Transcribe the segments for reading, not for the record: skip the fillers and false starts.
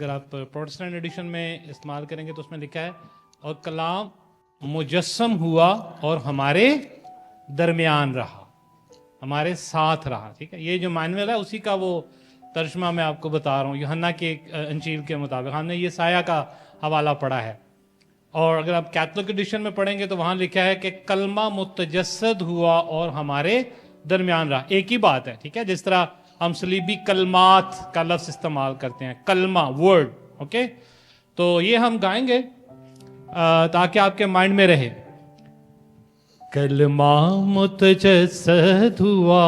اگر آپ Protestant edition میں استعمال کریں گے تو اس میں لکھا ہے اور کلام مجسم ہوا اور ہمارے درمیان رہا، ہمارے ساتھ رہا. ٹھیک ہے، یہ جو مینول ہے اسی کا وہ ترجمہ میں آپ کو بتا رہا ہوں یوحنا کے انجیل کے مطابق. ہم نے یہ سایہ کا حوالہ پڑھا ہے. اور اگر آپ کیتھولک ایڈیشن میں پڑھیں گے تو وہاں لکھا ہے کہ کلمہ متجسد ہوا اور ہمارے درمیان رہا. ایک ہی بات ہے. ٹھیک ہے، جس طرح ہم صلیبی کلمات کا لفظ استعمال کرتے ہیں، کلمہ ورڈ. اوکے، تو یہ ہم گائیں گے تاکہ آپ کے مائنڈ میں رہے. کلمہ متجسد ہوا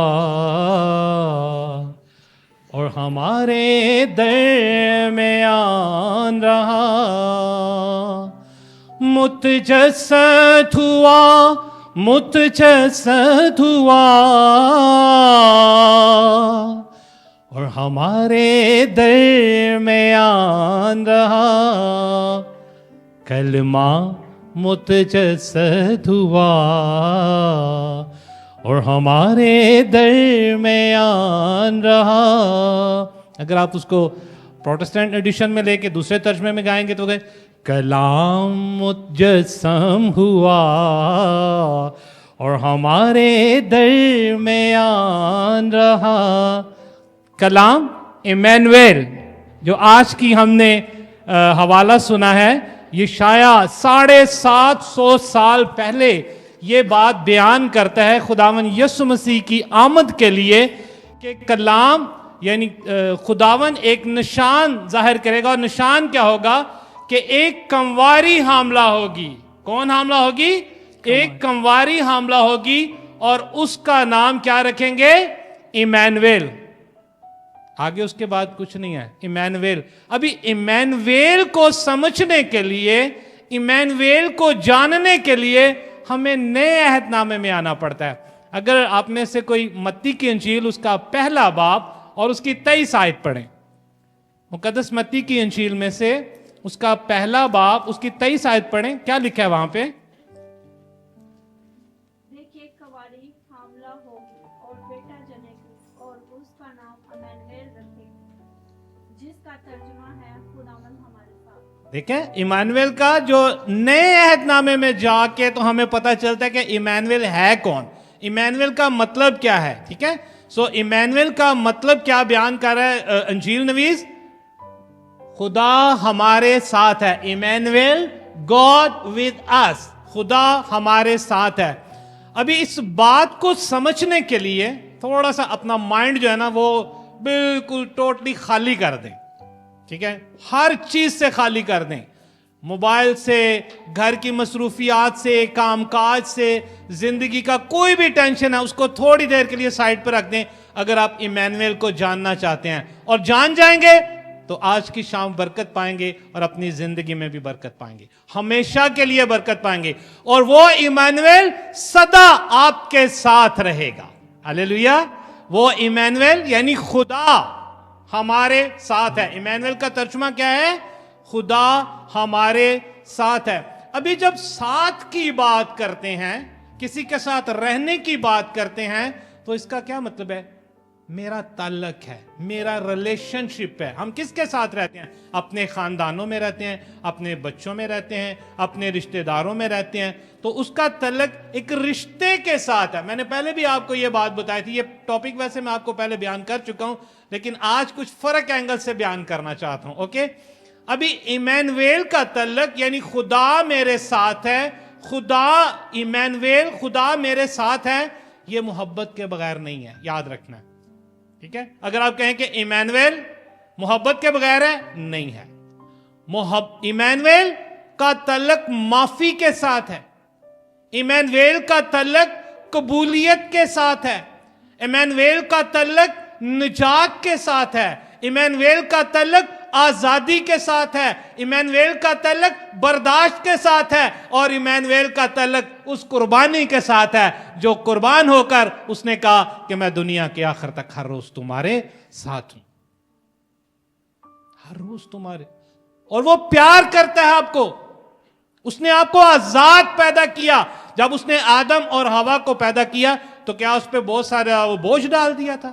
اور ہمارے درمیان رہا، متجسد ہوا، متجسد ہوا اور ہمارے درمیان رہا. کلمہ متجسد ہوا اور ہمارے درمیان رہا. اگر آپ اس کو پروٹسٹنٹ ایڈیشن میں لے کے دوسرے ترجمے میں گائیں گے تو کہ کلام مجسم ہوا اور ہمارے درمیان رہا. کلام ایمینویل جو آج کی ہم نے حوالہ سنا ہے، یہ شاید 750 سال پہلے یہ بات بیان کرتا ہے خداوند یسوع مسیح کی آمد کے لیے کہ کلام یعنی خداوند ایک نشان ظاہر کرے گا. اور نشان کیا ہوگا کہ ایک کنواری حاملہ ہوگی. کون حاملہ ہوگی؟ ایک کنواری حاملہ ہوگی اور اس کا نام کیا رکھیں گے؟ ایمینویل. آگے اس کے بعد کچھ نہیں ہے. ایمینویل. ابھی ایمینویل کو سمجھنے کے لیے، ایمینویل کو جاننے کے لیے ہمیں نئے عہد نامے میں آنا پڑتا ہے. اگر آپ میں سے کوئی متی کی انجیل اس کا پہلا باب اور اس کی 23 آیت پڑھیں، مقدس متی کی انجیل میں سے اس کا پہلا باب اس کی 23 آیت پڑھیں، کیا لکھا ہے وہاں پہ؟ دیکھیے کنواری حاملہ ہوگی اور بیٹا جنے گی اور اس کا نام ایمانویل رکھے گی، جس کا ترجمہ ہے خداوند ہمارے ساتھ. دیکھیں ایمانویل کا جو نئے عہد نامے میں جا کے تو ہمیں پتہ چلتا ہے کہ ایمانویل ہے کون، ایمانویل کا مطلب کیا ہے. ٹھیک ہے، سو ایمانویل کا مطلب کیا بیان کر رہا ہے انجیل نویس؟ خدا ہمارے ساتھ ہے. ایمانویل، گاڈ ود اس، خدا ہمارے ساتھ ہے. ابھی اس بات کو سمجھنے کے لیے تھوڑا سا اپنا مائنڈ جو ہے نا وہ بالکل ٹوٹلی خالی کر دیں. ٹھیک ہے، ہر چیز سے خالی کر دیں. موبائل سے، گھر کی مصروفیات سے، کام کاج سے، زندگی کا کوئی بھی ٹینشن ہے اس کو تھوڑی دیر کے لیے سائڈ پہ رکھ دیں. اگر آپ ایمانویل کو جاننا چاہتے ہیں اور جان جائیں گے تو آج کی شام برکت پائیں گے اور اپنی زندگی میں بھی برکت پائیں گے، ہمیشہ کے لیے برکت پائیں گے. اور وہ ایمانویل سدا آپ کے ساتھ رہے گا. ہلیلویا. وہ ایمانویل یعنی خدا ہمارے ساتھ ہے. ایمانویل کا ترجمہ کیا ہے؟ خدا ہمارے ساتھ ہے. ابھی جب ساتھ کی بات کرتے ہیں، کسی کے ساتھ رہنے کی بات کرتے ہیں، تو اس کا کیا مطلب ہے؟ میرا تعلق ہے، میرا ریلیشن شپ ہے. ہم کس کے ساتھ رہتے ہیں؟ اپنے خاندانوں میں رہتے ہیں، اپنے بچوں میں رہتے ہیں، اپنے رشتہ داروں میں رہتے ہیں. تو اس کا تعلق ایک رشتے کے ساتھ ہے. میں نے پہلے بھی آپ کو یہ بات بتائی تھی. یہ ٹاپک ویسے میں آپ کو پہلے بیان کر چکا ہوں، لیکن آج کچھ فرق اینگل سے بیان کرنا چاہتا ہوں. اوکے، ابھی ایمانویل کا تعلق یعنی خدا میرے ساتھ ہے. خدا ایمانویل، خدا میرے ساتھ ہے، یہ محبت کے بغیر نہیں ہے. یاد رکھنا ہے. ٹھیک ہے، اگر آپ کہیں کہ ایمانویل محبت کے بغیر ہے، نہیں ہے. ایمانویل کا تعلق معافی کے ساتھ ہے. ایمانویل کا تعلق قبولیت کے ساتھ ہے. ایمانویل کا تعلق نجات کے ساتھ ہے. ایمانویل کا تعلق آزادی کے ساتھ ہے. ایمانویل کا تعلق برداشت کے ساتھ ہے. اور ایمانویل کا تعلق اس قربانی کے ساتھ ہے جو قربان ہو کر اس نے کہا کہ میں دنیا کے آخر تک ہر روز تمہارے ساتھ ہوں، ہر روز تمہارے. اور وہ پیار کرتا ہے آپ کو. اس نے آپ کو آزاد پیدا کیا. جب اس نے آدم اور حوا کو پیدا کیا تو کیا اس پہ بہت سارا وہ بوجھ ڈال دیا تھا؟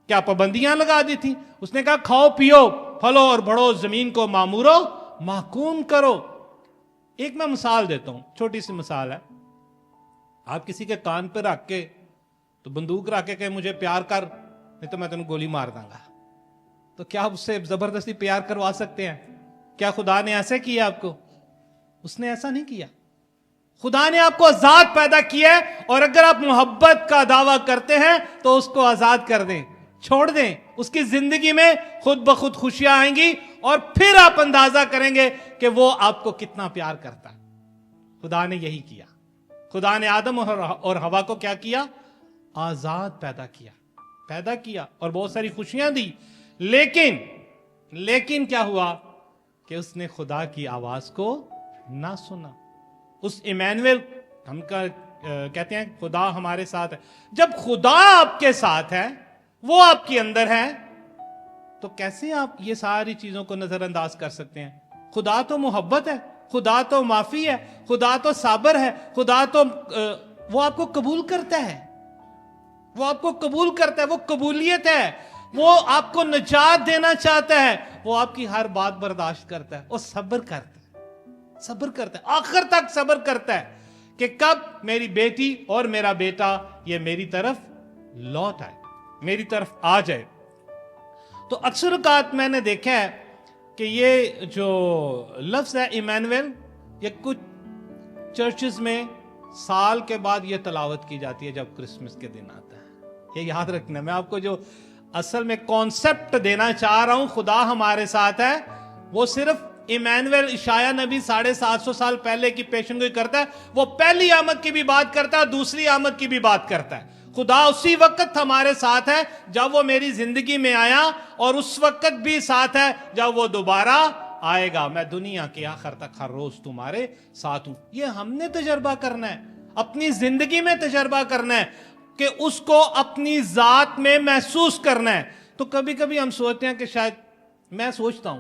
کیا پابندیاں لگا دی تھی؟ اس نے کہا کھاؤ پیو پھلو اور بڑھو, زمین کو معمورو محکوم کرو. ایک میں مثال دیتا ہوں, چھوٹی سی مثال ہے. آپ کسی کے کان پہ رکھ کے تو بندوق رکھ کے کہ مجھے پیار کر, نہیں تو میں تمہیں گولی مار دوں گا, تو کیا آپ اس سے زبردستی پیار کروا سکتے ہیں؟ کیا خدا نے ایسے کیا آپ کو؟ اس نے ایسا نہیں کیا. خدا نے آپ کو آزاد پیدا کیا ہے, اور اگر آپ محبت کا دعویٰ کرتے ہیں تو اس کو آزاد کر دیں, چھوڑ دیں. اس کی زندگی میں خود بخود خوشیاں آئیں گی, اور پھر آپ اندازہ کریں گے کہ وہ آپ کو کتنا پیار کرتا ہے. خدا نے یہی کیا. خدا نے آدم اور حوا کو کیا کیا؟ آزاد پیدا کیا اور بہت ساری خوشیاں دی. لیکن کیا ہوا کہ اس نے خدا کی آواز کو نہ سنا. اس ایمینویل, ہم کہتے ہیں خدا ہمارے ساتھ ہے. جب خدا آپ کے ساتھ ہے, وہ آپ کے اندر ہے, تو کیسے آپ یہ ساری چیزوں کو نظر انداز کر سکتے ہیں؟ خدا تو محبت ہے, خدا تو معافی ہے, خدا تو صابر ہے, خدا تو وہ آپ کو قبول کرتا ہے. وہ قبولیت ہے. وہ آپ کو نجات دینا چاہتا ہے. وہ آپ کی ہر بات برداشت کرتا ہے. وہ صبر کرتا ہے, آخر تک صبر کرتا ہے کہ کب میری بیٹی اور میرا بیٹا یہ میری طرف لوٹ آئے, میری طرف آ جائے. تو اکثر اوقات میں نے دیکھا ہے کہ یہ جو لفظ ہے ایمینویل, یہ کچھ چرچز میں سال کے بعد یہ تلاوت کی جاتی ہے جب کرسمس کے دن آتا ہے. یہ یاد رکھنا, میں آپ کو جو اصل میں کانسیپٹ دینا چاہ رہا ہوں, خدا ہمارے ساتھ ہے, وہ صرف ایمینویل عیسائی نبی 750 سال پہلے کی پیشن گوئی کرتا ہے. وہ پہلی آمد کی بھی بات کرتا ہے اور دوسری آمد کی بھی بات کرتا ہے. خدا اسی وقت ہمارے ساتھ ہے جب وہ میری زندگی میں آیا, اور اس وقت بھی ساتھ ہے جب وہ دوبارہ آئے گا. میں دنیا کے آخر تک ہر روز تمہارے ساتھ ہوں. یہ ہم نے تجربہ کرنا ہے, اپنی زندگی میں تجربہ کرنا ہے کہ اس کو اپنی ذات میں محسوس کرنا ہے. تو کبھی کبھی ہم سوچتے ہیں کہ شاید میں سوچتا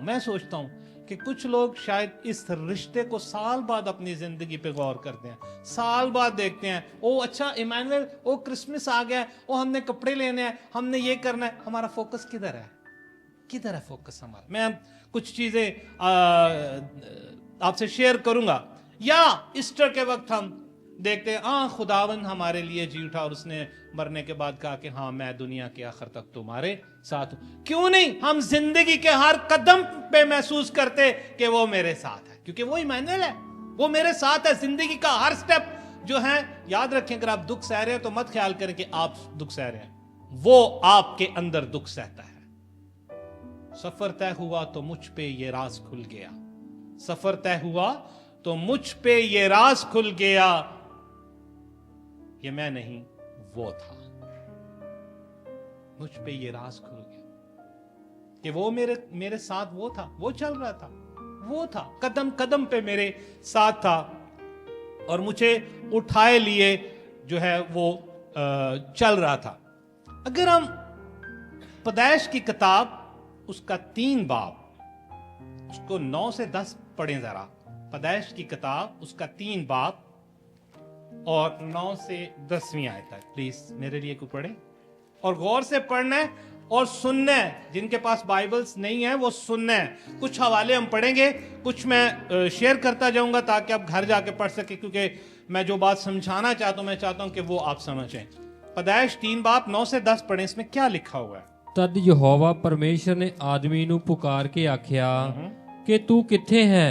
ہوں کہ کچھ لوگ شاید اس رشتے کو سال بعد اپنی زندگی پہ غور کرتے ہیں, سال بعد دیکھتے ہیں, او اچھا ایمینویل, او کرسمس آ گیا ہے, او ہم نے کپڑے لینے ہیں, ہم نے یہ کرنا ہے. ہمارا فوکس کدھر ہے فوکس ہمارا؟ میں کچھ چیزیں آپ سے شیئر کروں گا. یا ایسٹر کے وقت ہم دیکھتے ہیں, خداوند ہمارے لیے جی اٹھا اور اس نے مرنے کے بعد کہا کہ ہاں میں دنیا کے آخر تک تمہارے ساتھ ہوں. کیوں نہیں ہم زندگی کے ہر قدم پہ محسوس کرتے کہ وہ میرے ساتھ ہے, کیونکہ وہ ایمانویل ہے, وہ میرے ساتھ ہے. زندگی کا ہر سٹیپ جو ہے, یاد رکھیں اگر آپ دکھ سہ رہے ہیں تو مت خیال کریں کہ آپ دکھ سہ رہے ہیں, وہ آپ کے اندر دکھ سہتا ہے. سفر طے ہوا تو مجھ پہ یہ راز کھل گیا, سفر طے ہوا تو مجھ پہ یہ راز کھل گیا, یہ میں نہیں وہ تھا. مجھ پہ یہ راز کھل گیا کہ وہ میرے ساتھ وہ تھا, وہ چل رہا تھا, وہ تھا قدم قدم پہ میرے ساتھ تھا, اور مجھے اٹھائے لیے جو ہے وہ چل رہا تھا. اگر ہم پیدائش کی کتاب اس کا 3 باب, اس کو 9 سے 10 پڑھیں ذرا. پیدائش کی کتاب اس کا 3 باب اور 9 سے 10ویں آیت تک پلیز میرے لیے کو پڑھیں, اور غور سے پڑھنا ہے اور سننا ہے. جن کے پاس بائبلز نہیں ہیں وہ سننا ہے. کچھ حوالے ہم پڑھیں گے, کچھ میں شیئر کرتا جاؤں گا تاکہ آپ گھر جا کے پڑھ سکیں, کیونکہ میں جو بات سمجھانا چاہتا ہوں میں چاہتا ہوں کہ وہ آپ سمجھیں. پیدائش 3 باب 9 سے 10 پڑھیں. اس میں کیا لکھا ہوا ہے؟ ਤਦ ਯਹੋਵਾ ਪਰਮੇਸ਼ਰ ਨੇ ਆਦਮੀ ਨੂੰ ਪੁਕਾਰ ਕੇ ਆਖਿਆ ਕਿ ਤੂੰ ਕਿੱਥੇ ਹੈ?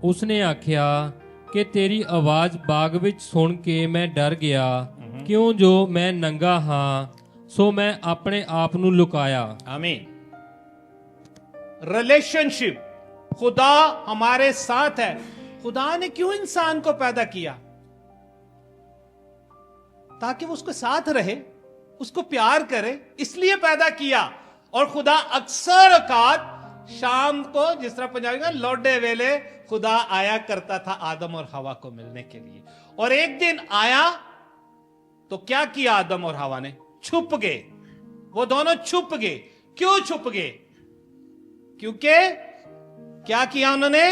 ਉਸਨੇ ਆਖਿਆ ਕਿ ਤੇਰੀ ਆਵਾਜ਼ ਬਾਗ ਵਿੱਚ ਸੁਣ ਕੇ ਮੈਂ ਡਰ ਗਿਆ, ਕਿਉਂ ਜੋ ਮੈਂ ਨੰਗਾ ਹਾਂ, ਸੋ ਮੈਂ ਆਪਣੇ ਆਪ ਨੂੰ ਲੁਕਾਇਆ. آمین. ریلیشنشپ, خدا ہمارے ساتھ ہے. خدا نے کیوں انسان کو پیدا کیا؟ تاکہ وہ اس کے ساتھ رہے, اس کو پیار کرے, اس لیے پیدا کیا. اور خدا اکثر اوقات شام کو, جس طرح پنجابی میں لوڈے ویلے, خدا آیا کرتا تھا آدم اور حوا کو ملنے کے لیے. اور ایک دن آیا تو کیا کیا آدم اور حوا نے؟ چھپ گئے. وہ دونوں چھپ گئے. کیوں چھپ گئے؟ کیونکہ کیا کیا انہوں نے؟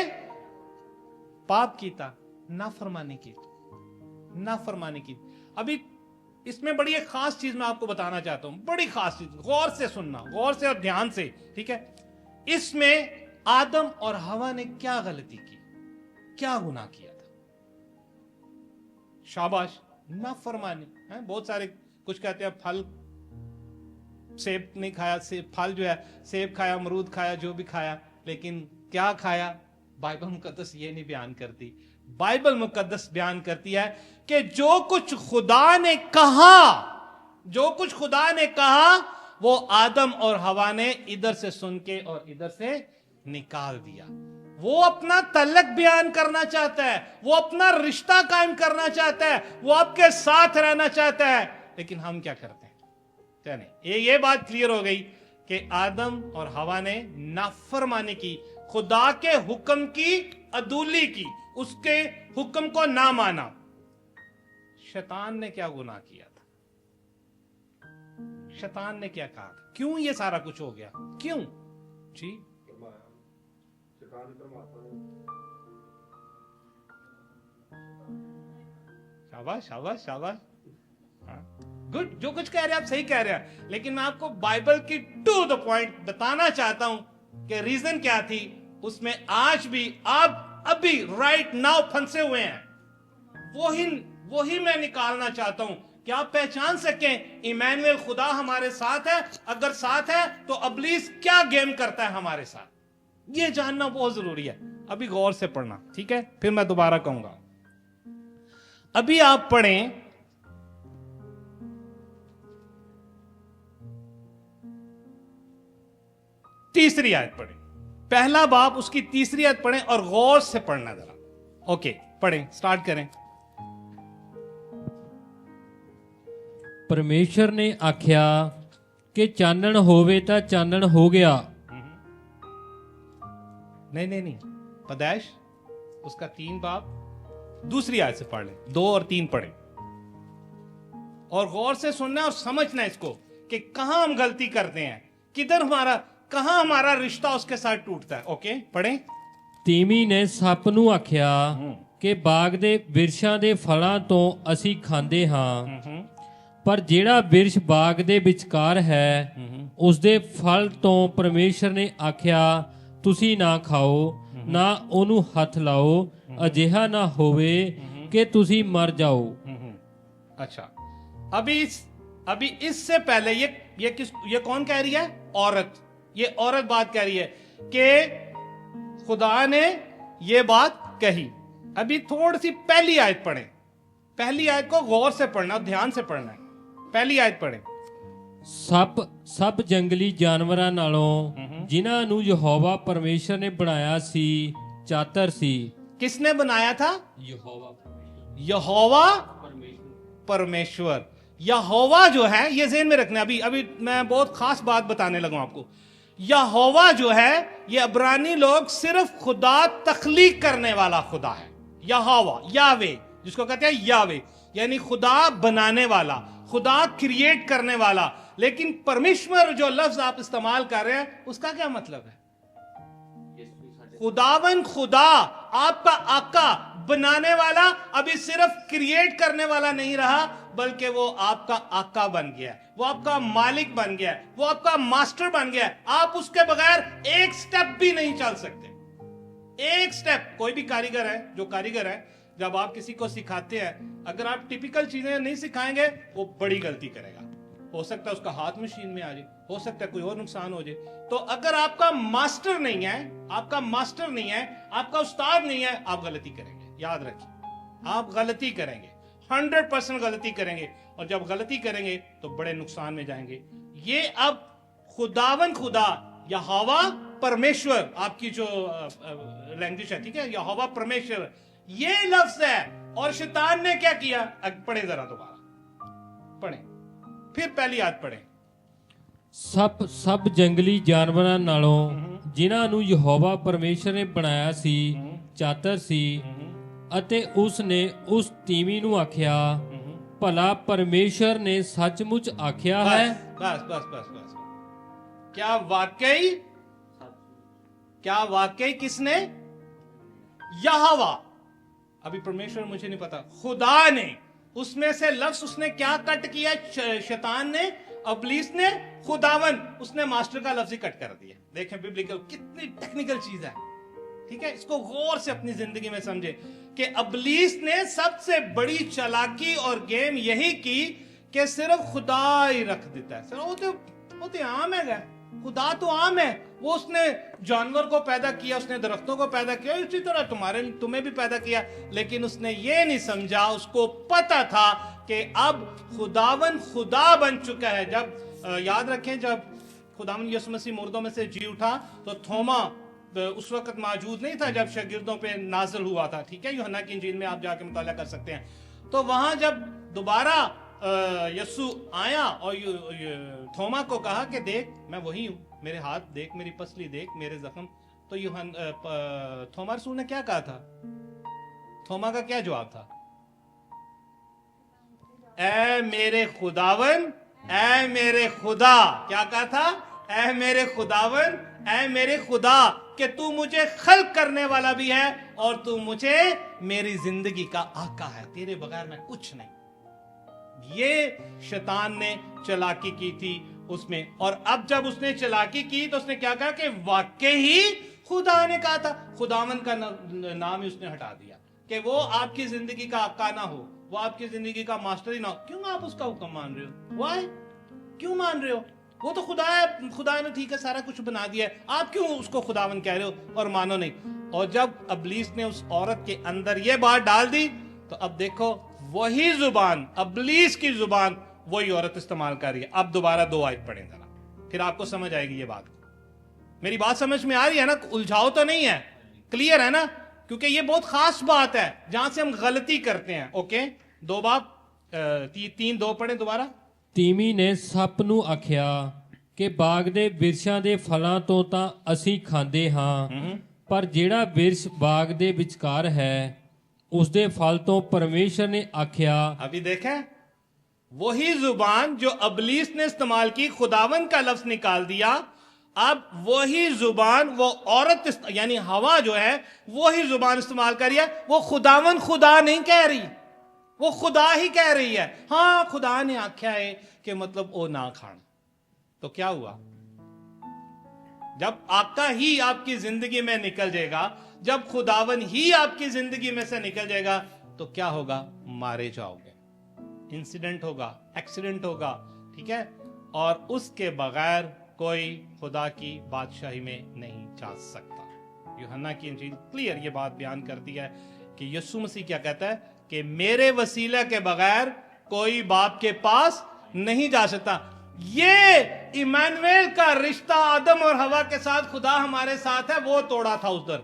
پاپ کیتا, نافرمانی کی. ابھی اس میں بڑی ایک خاص چیز میں آپ کو بتانا چاہتا ہوں, بڑی خاص چیز, غور سے سننا, غور سے اور دھیان سے, ٹھیک ہے؟ اس میں آدم اور ہوا نے کیا غلطی کی, کیا گناہ کیا تھا؟ شاباش, نافرمانی. بہت سارے کچھ کہتے ہیں پھل, سیب نہیں کھایا, پھل جو ہے سیب کھایا, امرود کھایا, جو بھی کھایا, لیکن کیا کھایا؟ بائبل مقدس یہ نہیں بیان کرتی. بائبل مقدس بیان کرتی ہے کہ جو کچھ خدا نے کہا, جو کچھ خدا نے کہا وہ آدم اور ہوا نے ادھر سے سن کے اور ادھر سے نکال دیا. وہ اپنا تعلق بیان کرنا چاہتا ہے, وہ اپنا رشتہ قائم کرنا چاہتا ہے, وہ آپ کے ساتھ رہنا چاہتا ہے, لیکن ہم کیا کرتے ہیں؟ چلیں یہ بات کلیئر ہو گئی کہ آدم اور ہوا نے نافرمانی کی, خدا کے حکم کی عدولی کی, اس کے حکم کو نہ مانا. شیطان نے کیا گناہ کیا تھا؟ شیطان نے کیا کہا تھا؟ کیوں یہ سارا کچھ ہو گیا؟ کیوں جی؟ شاباش شاباش شاباش, گڈ. جو کچھ کہہ رہے ہیں آپ صحیح کہہ رہے ہیں, لیکن میں آپ کو بائبل کی ٹو دا پوائنٹ بتانا چاہتا ہوں کہ ریزن کیا تھی. اس میں آج بھی آپ ابھی رائٹ ناؤ پھنسے ہوئے ہیں. وہی میں نکالنا چاہتا ہوں کہ آپ پہچان سکیں ایمانویل خدا ہمارے ساتھ ہے. اگر ساتھ ہے تو ابلیس کیا گیم کرتا ہے ہمارے ساتھ, یہ جاننا بہت ضروری ہے. ابھی غور سے پڑھنا, ٹھیک ہے؟ پھر میں دوبارہ کہوں گا. ابھی آپ پڑھیں تیسری آیت پڑھیں, پہلا باب اس کی تیسری آیت پڑھیں اور غور سے پڑھنا ذرا. اوکے پڑھیں, سٹارٹ کریں. ਪਰਮੇਸ਼ਰ ਨੇ ਆਖਿਆ ਕਿ ਚਾਨਣ ਹੋਵੇ ਤਾਂ ਚਾਨਣ ਹੋ ਗਿਆ. نہیں, پیدائش اس کا 3 باب دوسری آیت سے پڑھ لیں, 2 اور 3 پڑھیں اور غور سے سننا اور سمجھنا اس کو کہ کہاں ہم غلطی کرتے ہیں, کہاں ہمارا رشتہ اس کے ساتھ ٹوٹتا ہے. اوکے پڑھیں. ਤੀਵੀਂ ਨੇ ਸੱਪ ਨੂੰ ਆਖਿਆ ਕਿ ਬਾਗ ਦੇ ਬਿਰਛਾਂ ਦੇ ਫਲਾਂ ਤੋਂ ਅਸੀਂ ਖਾਂਦੇ ਹਾਂ, ਪਰ ਜਿਹੜਾ ਬਿਰਛ ਬਾਗ ਦੇ ਵਿਚਕਾਰ ਹੈ ਉਸ ਦੇ ਫਲ ਤੋਂ ਪਰਮੇਸ਼ਰ ਨੇ ਆਖਿਆ ਤੁਸੀਂ ਨਾ ਖਾਓ, ਨਾ ਉਹਨੂੰ ਹੱਥ ਲਾਓ, ਅਜਿਹਾ ਨਾ ਹੋਵੇ کہ ਤੁਸੀਂ مر جاؤ. اچھا, ابھی اس سے پہلے یہ کون کہہ رہی ہے؟ عورت. یہ عورت بات کہہ رہی ہے کہ خدا نے یہ بات کہی. ابھی تھوڑی سی پہلی آیت پڑھیں, پہلی آیت کو غور سے پڑھنا, دھیان سے پڑھنا ہے. پہلی آیت پڑھیں. ਸਭ ਜੰਗਲੀ ਜਾਨਵਰਾਂ ਨਾਲੋਂ ਜਿਨ੍ਹਾਂ ਨੂੰ ਯਹੋਵਾ ਪਰਮੇਸ਼ਰ ਨੇ ਬਣਾਇਆ ਸੀ ਚਾਤਰ ਸੀ. کس نے بنایا تھا؟ یہوہ پرمیشور. یہوہ جو ہے, یہ ذہن میں رکھنا, ابھی میں بہت خاص بات بتانے لگا ہوں آپ کو. یہوہ جو ہے یہ عبرانی لوگ صرف خدا تخلیق کرنے والا خدا ہے. یہوہ, یاوے, جس کو کہتے ہیں یاوے, یعنی خدا بنانے والا, خدا کریٹ کرنے والا. لیکن پرمیشور جو لفظ آپ استعمال کر رہے ہیں اس کا کیا مطلب ہے؟ خداون خدا, آپ کا آقا, بنانے والا. ابھی صرف کریٹ کرنے والا نہیں رہا بلکہ وہ آپ کا آقا بن گیا, وہ آپ کا مالک بن گیا, وہ آپ کا ماسٹر بن گیا. آپ اس کے بغیر ایک سٹیپ بھی نہیں چل سکتے, ایک سٹیپ. کوئی بھی کاریگر ہے, جو کاریگر ہے, جب آپ کسی کو سکھاتے ہیں, اگر آپ ٹیپیکل چیزیں نہیں سکھائیں گے وہ بڑی غلطی کرے گا. ہو سکتا ہے اس کا ہاتھ مشین میں آ جائے, ہو سکتا ہے کوئی اور نقصان ہو جائے. تو اگر آپ کا ماسٹر نہیں ہے, آپ کا ماسٹر نہیں ہے, آپ کا استاد نہیں ہے, آپ غلطی کریں گے. یاد رکھیے, آپ غلطی کریں گے, 100% غلطی کریں گے, اور جب غلطی کریں گے تو بڑے نقصان میں جائیں گے. یہ اب خداون خدا, یہوہ پرمیشور, آپ کی جو لینگویج ہے, ٹھیک ہے, یہوہ پرمیشور یہ لفظ ہے. اور شیطان نے کیا کیا؟ پڑھیں ذرا دوبارہ پڑھیں, پھر پہلی آیت پڑھیں. ਸਭ ਜੰਗਲੀ ਜਾਨਵਰਾਂ ਨਾਲੋਂ ਜਿਨ੍ਹਾਂ ਨੂੰ ਯਹੋਵਾ ਪਰਮੇਸ਼ਰ ਨੇ ਬਣਾਇਆ ਸੀ ਚਾਤਰ ਸੀ. ਅਤੇ ਉਸ ਨੇ ਉਸ ਤੀਵੀਂ ਨੂੰ ਆਖਿਆ ਭਲਾ ਪਰਮੇਸ਼ਰ ਨੇ ਸੱਚਮੁੱਚ ਆਖਿਆ ਹੈ. بس کیا واقعی کس نے؟ یہوہ. ابھی پرمیشور مجھے نہیں پتا, خدا نے. اس میں سے لفظ اس نے کیا کٹ کیا شیطان نے؟ इब्लीस ने खुदावन, उसने मास्टर का लफ्ज ही कट कर दिया। देखें बिब्लिकल कितनी टेक्निकल चीज है, ठीक है। इसको गौर से अपनी जिंदगी में समझे कि इब्लीस ने सबसे बड़ी चालाकी और गेम यही की कि सिर्फ खुदा ही रख देता है। सिर्फ वो तो आम है, खुदा तो आम है। वो उसने जानवर को पैदा किया, उसने दरख्तों को पैदा किया, इसी तरह तुम्हें भी पैदा किया, लेकिन उसने ये नहीं समझा, उसको पता था कि अब खुदावन खुदा बन चुका है। जब याद रखें, जब खुदावन यीशु मसीह मुर्दों में से जी उठा तो थोमा उस वक्त मौजूद नहीं था जब शागिर्दों पे नाजिल हुआ था, ठीक है। यूहन्ना की इंजील में आप जाके मुताला कर सकते हैं। तो वहां जब दोबारा यीशु आया और थोमा को कहा कि देख मैं वही हूं, मेरे हाथ देख, मेरी पसली देख, मेरे जख्म, तो थोमा रसूल ने क्या कहा था? थोमा का क्या जवाब था? ऐ मेरे खुदावन, ऐ मेरे खुदा। क्या कहा था? ऐ मेरे खुदावन, ऐ मेरे खुदा, कि तू मुझे खल्क करने वाला भी है और तू मुझे मेरी जिंदगी का आका है, तेरे बगैर मैं कुछ नहीं। ये शैतान ने चालाकी की थी उसमें, और अब जब उसने चालाकी की तो उसने क्या कहा कि वाकई ही खुदा ने कहा था। खुदावन का नाम ही उसने हटा दिया कि वो आपकी जिंदगी का आका ना हो, वो आपकी जिंदगी का मास्टर ही ना हो। क्यों आप उसका हुक्म मान रहे हो? वाई? क्यों मान रहे हो? वो तो खुदा है, खुदा ने ठीक है सारा कुछ बना दिया है, आप क्यों उसको खुदावन कह रहे हो और मानो नहीं? और जब इब्लीस ने उस औरत के अंदर ये बात डाल दी तो अब देखो वही जुबान, इब्लीस की जुबान वही औरत इस्तेमाल कर रही है। अब दोबारा 2 आयत पढ़ें जरा, फिर आपको समझ आएगी ये बात। मेरी बात समझ में आ रही है ना? उलझाओ तो नहीं है, क्लियर है ना? क्योंकि ये बहुत खास बात है जहां से हम गलती करते हैं। ओके, 2 बाब 3:2 पढ़ें दोबारा। ਤੀਵੀਂ ਨੇ ਸੱਪ ਨੂੰ ਆਖਿਆ ਕਿ ਬਾਗ ਦੇ ਬਿਰਛਾਂ ਦੇ ਫਲਾਂ ਤੋਂ ਤਾਂ ਅਸੀਂ ਖਾਂਦੇ ਹਾਂ, ਪਰ ਜਿਹੜਾ ਬਿਰਛ ਬਾਗ ਦੇ ਵਿਚਕਾਰ ਹੈ ਉਸ ਦੇ ਫਲ ਤੋਂ ਪਰਮੇਸ਼ਰ ਨੇ ਆਖਿਆ। अभी देखें वही जुबान जो इब्लीस ने इस्तेमाल की, खुदावन का लफ्ज निकाल दिया। अब वही जुबान वो औरत यानी हवा जो है वही जुबान इस्तेमाल कर रही है। वो खुदावन खुदा नहीं कह रही, वो खुदा ही कह रही है। हाँ, खुदा ने आख्या है कि मतलब ओ ना खान। तो क्या हुआ? जब आका ही आपकी जिंदगी में निकल जाएगा, जब खुदावन ही आपकी जिंदगी में से निकल जाएगा, तो क्या होगा? मारे जाओगे, इंसिडेंट होगा, एक्सीडेंट होगा, ठीक है। और उसके बगैर कोई खुदा की बादशाही में नहीं जा सकता। यूहन्ना की इंजील क्लियर ये बात बयान करती है कि यीशु मसीह क्या कहता है कि मेरे वसीला के बगैर कोई बाप के पास नहीं जा सकता। ये इमानुएल का रिश्ता आदम और हवा के साथ खुदा हमारे साथ है, वो तोड़ा था उधर,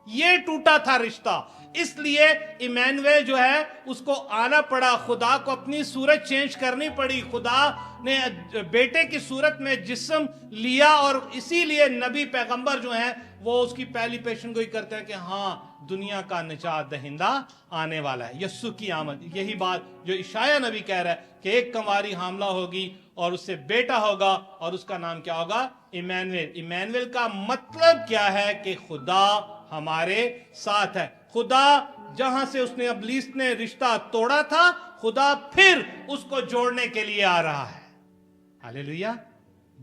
ये टूटा था रिश्ता। इसलिए इमानुएल जो है उसको आना पड़ा, खुदा को अपनी सूरत चेंज करनी पड़ी। खुदा ने बेटे की सूरत में जिस्म लिया और इसीलिए नबी पैगंबर जो हैं वो उसकी पहली पेशन गोई करते हैं कि हाँ दुनिया का निजात दहिंदा आने वाला है, यस्सु की आमद। यही बात जो इशाया नबी कह रहा है कि एक कंवारी हामला होगी और उससे बेटा होगा और उसका नाम क्या होगा? इमानुएल। इमानुएल का मतलब क्या है? कि खुदा हमारे साथ है। खुदा जहां से उसने इब्लीस ने रिश्ता तोड़ा था, खुदा फिर उसको जोड़ने के लिए आ रहा है। हालेलुया।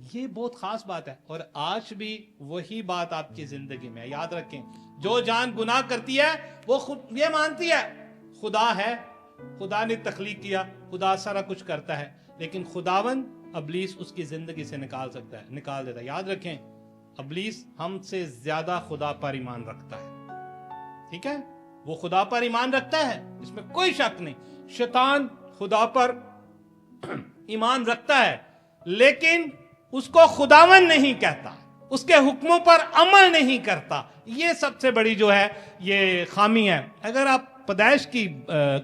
ये बहुत खास बात है और आज भी वही बात आपकी जिंदगी में। याद रखें, जो जान गुनाह करती है वो खुद ये मानती है खुदा है, खुदा ने तख्लीक किया, खुदा सारा कुछ करता है, लेकिन खुदावन इब्लीस उसकी जिंदगी से निकाल सकता है, निकाल देता है। याद रखें, इब्लीस हमसे ज्यादा खुदा पर ईमान रखता है, ठीक है। वो खुदा पर ईमान रखता है, इसमें कोई शक नहीं। शैतान खुदा पर ईमान रखता है लेकिन उसको खुदावन नहीं कहता, उसके हुक्मों पर अमल नहीं करता। ये सबसे बड़ी जो है ये खामी है। अगर आप पैदाइश की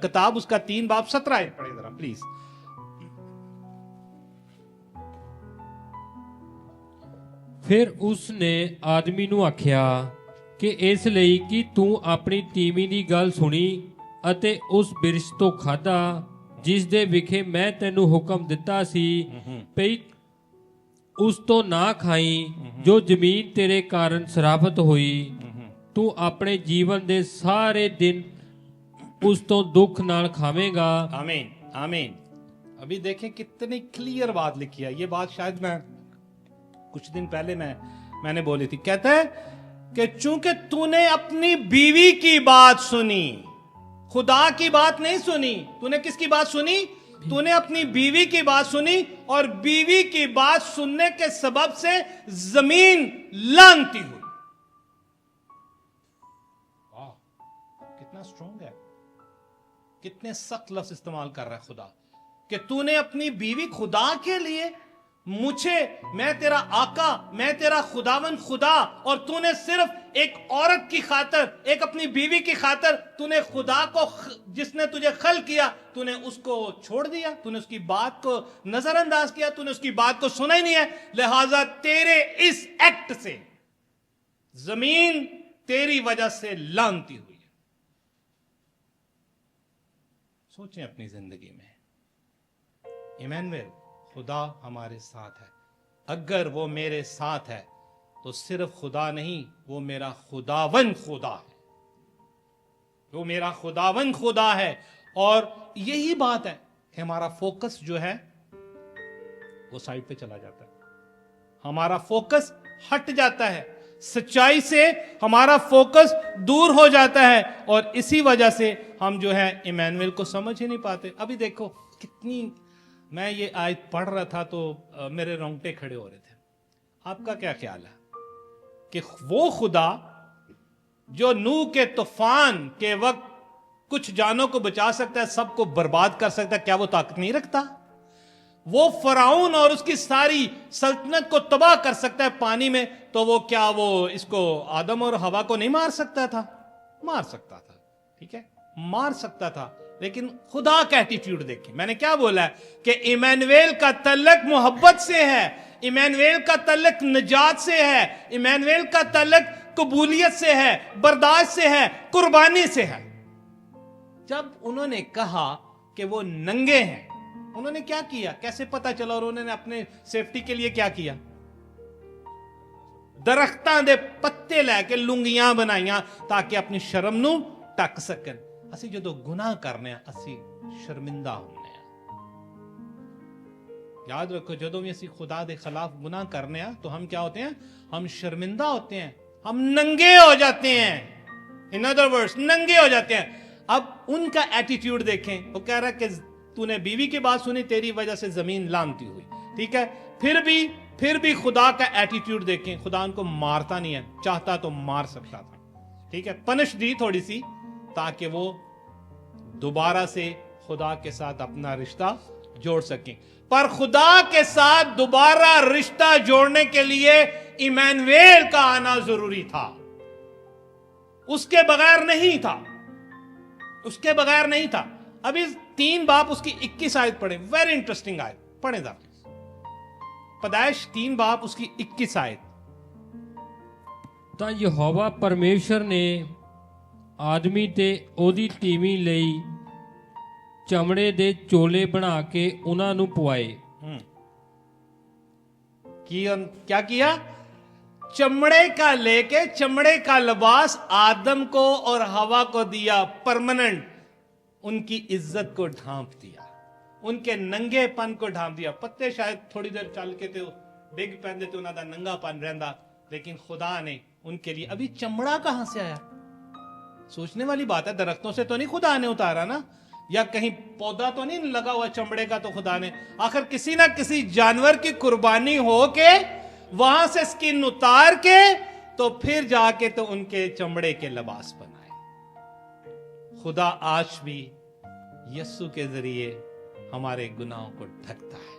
किताब उसका 3 बाब 17 आयत पढ़े जरा प्लीज। ਫਿਰ ਉਸਨੇ ਆਦਮੀ ਨੂੰ ਆਖਿਆ ਕਿ ਇਸ ਲਈ ਕਿ ਤੂੰ ਆਪਣੀ ਤੀਵੀਂ ਦੀ ਗੱਲ ਸੁਣੀ ਅਤੇ ਉਸ ਬਿਰਛ ਤੋਂ ਖਾਧਾ ਜਿਸ ਦੇ ਵਿਖੇ ਮੈਂ ਤੈਨੂੰ ਹੁਕਮ ਦਿੱਤਾ ਸੀ ਭਈ ਉਸ ਤੋਂ ਨਾ ਖਾਈ, ਜੋ ਜ਼ਮੀਨ ਤੇਰੇ ਕਾਰਨ ਸ਼ਰਾਫਤ ਹੋਈ। ਤੂੰ ਆਪਣੇ ਜੀਵਨ ਦੇ ਸਾਰੇ ਦਿਨ ਉਸ ਤੋਂ ਦੁੱਖ ਨਾਲ ਖਾਵੇਂਗਾ। ਆਮੀਨ, ਆਮੀਨ। अभी देखें कितनी क्लियर बात लिखी है। ये बात शायद मैं कुछ दिन पहले मैंने बोली थी। कहता है कि चूंकि तूने अपनी बीवी की बात सुनी, खुदा की बात नहीं सुनी। तूने किसकी बात सुनी? तूने अपनी बीवी की बात सुनी, और बीवी की बात सुनने के सबब से जमीन लानती हुई। वाह, कितना स्ट्रॉन्ग है, कितने सख्त लफ्ज इस्तेमाल कर रहा है खुदा, कि तूने अपनी बीवी, खुदा के लिए, मुझे, मैं तेरा आका, मैं तेरा खुदावन खुदा, और तूने सिर्फ एक औरत की खातर, एक अपनी बीवी की खातर, तूने खुदा को, जिसने तुझे खल किया, तूने उसको छोड़ दिया, तूने उसकी बात को नजरअंदाज किया, तूने उसकी बात को सुना ही नहीं है। लिहाजा तेरे इस एक्ट से जमीन तेरी वजह से लानती हुई है। सोचें अपनी जिंदगी में, इमैनुएल, खुदा हमारे साथ है। अगर वो मेरे साथ है तो सिर्फ खुदा नहीं, वो मेरा खुदावन खुदा है, वो मेरा खुदावन खुदा है। और यही बात है कि हमारा फोकस जो है वो साइड पे चला जाता है, हमारा फोकस हट जाता है, सच्चाई से हमारा फोकस दूर हो जाता है, और इसी वजह से हम जो है इमैनुएल को समझ ही नहीं पाते। अभी देखो कितनी, मैं ये आयत पढ़ रहा था तो मेरे रोंगटे खड़े हो रहे थे। आपका क्या ख्याल है कि वो खुदा जो नूह के तूफान के वक्त कुछ जानों को बचा सकता है, सबको बर्बाद कर सकता है, क्या वो ताकत नहीं रखता? वो फराउन और उसकी सारी सल्तनत को तबाह कर सकता है पानी में, तो वो क्या वो इसको आदम और हवा को नहीं मार सकता था? मार सकता था, ठीक है, मार सकता था। लेकिन खुदा का एटीट्यूड देखिए। मैंने क्या बोला है कि इमैनुएल का तल्लक मोहब्बत से है, इमैनुएल का तल्लक निजात से है, इमैनुएल का तल्लक कबूलियत से है, बर्दाश्त से है, कुर्बानी से है। जब उन्होंने कहा कि वो नंगे हैं, उन्होंने क्या किया, कैसे पता चला, और उन्होंने अपने सेफ्टी के लिए क्या किया? दरख्तां दे पत्ते लैके लुंगियां बनाइयां ताकि अपनी शर्म नू ढक सकन। ਅਸੀਂ ਜਦੋਂ ਗੁਨਾਹ ਕਰਨੇ ਆ ਅਸੀਂ ਸ਼ਰਮਿੰਦਾ ਹੁੰਨੇ ਆ। याद रखो, ਜਦੋਂ भी ਅਸੀਂ खुदा के खिलाफ गुनाह करने आ तो हम क्या होते हैं? हम शर्मिंदा होते हैं, हम नंगे हो जाते हैं। इन अदर वर्ड्स, नंगे हो जाते हैं। अब उनका एटीट्यूड देखें, वो कह रहा है कि तूने बीवी की बात सुनी, तेरी वजह से जमीन लानती हुई, ठीक है। फिर भी खुदा का एटीट्यूड देखें, खुदा उनको मारता नहीं है, चाहता तो मार सकता था, ठीक है, पनिश दी थोड़ी सी ताकि वो दोबारा से खुदा के साथ अपना रिश्ता जोड़ सकें। पर खुदा के साथ दोबारा रिश्ता जोड़ने के लिए इमैनुएल का आना जरूरी था, उसके बगैर नहीं था, उसके बगैर नहीं था। अभी 3 बाप उसकी 21 आयत पढ़े, वेरी इंटरेस्टिंग आयत पढ़े जरा। पैदाइश 3 बाप उसकी 21 आयत। ਤਾਂ ਯਹੋਵਾ ਪਰਮੇਸ਼ਰ ਨੇ ਆਦਮੀ ਤੇ ਉਹਦੀ ਤੀਵੀਂ ਲਈ ਚਮੜੇ ਦੇ ਚੋਲੇ ਬਣਾ ਕੇ ਉਹਨਾਂ ਨੂੰ ਪਵਾਏ। क्या किया? चमड़े का लेके चमड़े का लिबास आदम को और हवा को दिया, परमानेंट उनकी इज्जत को ढांप दिया, उनके नंगेपन को ढांप दिया। पत्ते शायद थोड़ी देर चल के तो डिग पैंदे तो उन्होंने नंगापन रहता, लेकिन खुदा ने उनके लिए, अभी चमड़ा कहां से आया? सोचने वाली बात है, दरख्तों से तो नहीं खुदा ने उतारा ना, या कहीं पौधा तो नहीं लगा हुआ चमड़े का, तो खुदा ने आखिर किसी ना किसी जानवर की कुर्बानी हो के वहां से स्किन उतार के तो फिर जाके तो उनके चमड़े के लिबास बनाए। खुदा आज भी यीशु के जरिए हमारे गुनाहों को ढकता है।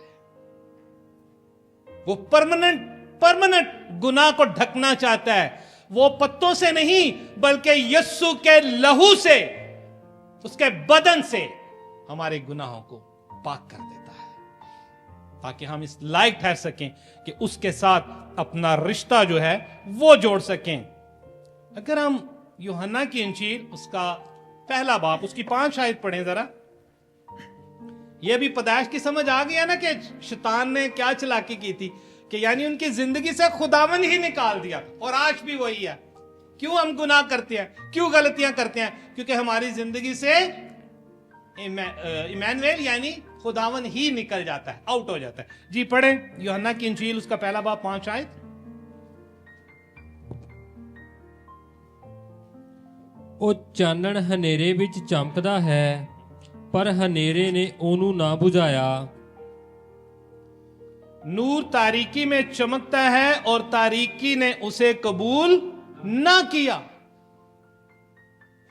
वो परमानेंट गुनाह को ढकना चाहता है। वो पत्तों से नहीं बल्कि यीशु के लहू से, उसके बदन से हमारे गुनाहों को पाक कर देता है, ताकि हम इस लायक ठहर सकें कि उसके साथ अपना रिश्ता जो है वो जोड़ सकें। अगर हम यूहन्ना की इंजील उसका 1 बाब उसकी 5 आयत पढ़ें जरा, यह भी पैदाइश की समझ आ गया ना कि शैतान ने क्या चालाकी की थी, कि यानी उनकी जिंदगी से खुदावन ही निकाल दिया। और आज भी वही है। क्यों हम गुनाह करते हैं, क्यों गलतियां करते हैं? क्योंकि हमारी जिंदगी से इमैनुएल यानी खुदावन ही निकल जाता है, आउट हो जाता है। जी पढ़े यूहन्ना की इंजील उसका पहला बाब 5 आयत। ਉਹ ਚਾਨਣ ਹਨੇਰੇ ਵਿੱਚ ਚਮਕਦਾ ਹੈ, ਪਰ ਹਨੇਰੇ ਨੇ ਉਹਨੂੰ ਨਾ ਬੁਝਾਇਆ। नूर तारीकी में चमकता है और तारीकी ने उसे कबूल ना किया।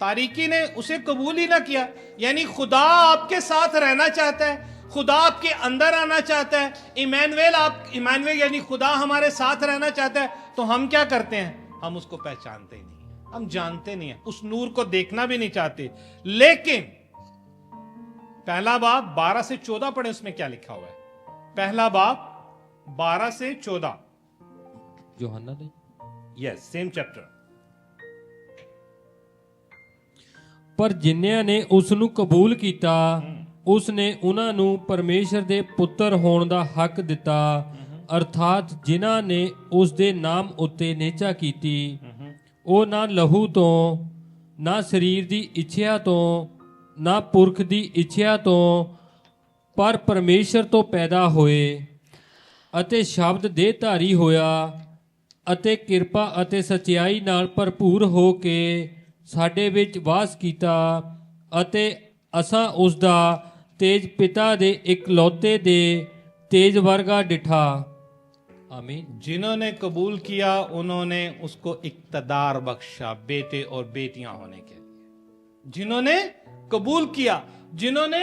तारीकी ने उसे कबूल ही ना किया, यानी खुदा आपके साथ रहना चाहता है, खुदा आपके अंदर आना चाहता है। इमानुएल यानी खुदा हमारे साथ रहना चाहता है, तो हम क्या करते हैं? हम उसको पहचानते ही नहीं, हम जानते नहीं है, उस नूर को देखना भी नहीं चाहते। लेकिन पहला बाब 12 से 14 पढ़े, उसमें क्या लिखा हुआ है? पहला बाब 12 से 14, ਯੋਹੰਨਾ ਦੇ यस सेम चैप्टर। ਪਰ ਜਿਨ੍ਹਾਂ ਨੇ ਉਸ ਨੂੰ ਕਬੂਲ ਕੀਤਾ, ਉਸ ਨੇ ਉਹਨਾਂ ਨੂੰ ਪਰਮੇਸ਼ਰ ਦੇ ਪੁੱਤਰ ਹੋਣ ਦਾ ਹੱਕ ਦਿੱਤਾ, ਅਰਥਾਤ ਜਿਨ੍ਹਾਂ ਨੇ ਉਸ ਦੇ ਨਾਮ ਉੱਤੇ ਨਿਹਚਾ ਕੀਤੀ। ਉਹ ਨਾ ਲਹੂ ਤੋਂ, ਨਾ ਸਰੀਰ ਦੀ ਇੱਛਾ ਤੋਂ, ਨਾ ਪੁਰਖ ਦੀ ਇੱਛਾ ਤੋਂ, ਪਰ ਪਰਮੇਸ਼ਰ ਤੋਂ ਪੈਦਾ ਹੋਏ, ਅਤੇ ਸ਼ਬਦ ਦੇਹਧਾਰੀ ਹੋਇਆ, ਅਤੇ ਕਿਰਪਾ ਅਤੇ ਸਚਾਈ ਨਾਲ ਭਰਪੂਰ ਹੋ ਕੇ ਸਾਡੇ ਵਿੱਚ ਵਾਸ ਕੀਤਾ, ਅਤੇ ਅਸਾਂ ਉਸ ਦਾ ਤੇਜ ਪਿਤਾ ਦੇ ਇਕਲੌਤੇ ਦੇ ਤੇਜ ਵਰਗਾ ਡਿਠਾ। आमीन। जिन्होंने कबूल किया उन्होंने उसको इक्तदार बख्शा बेटे और बेटियां होने के लिए। जिन्होंने कबूल किया, जिन्होंने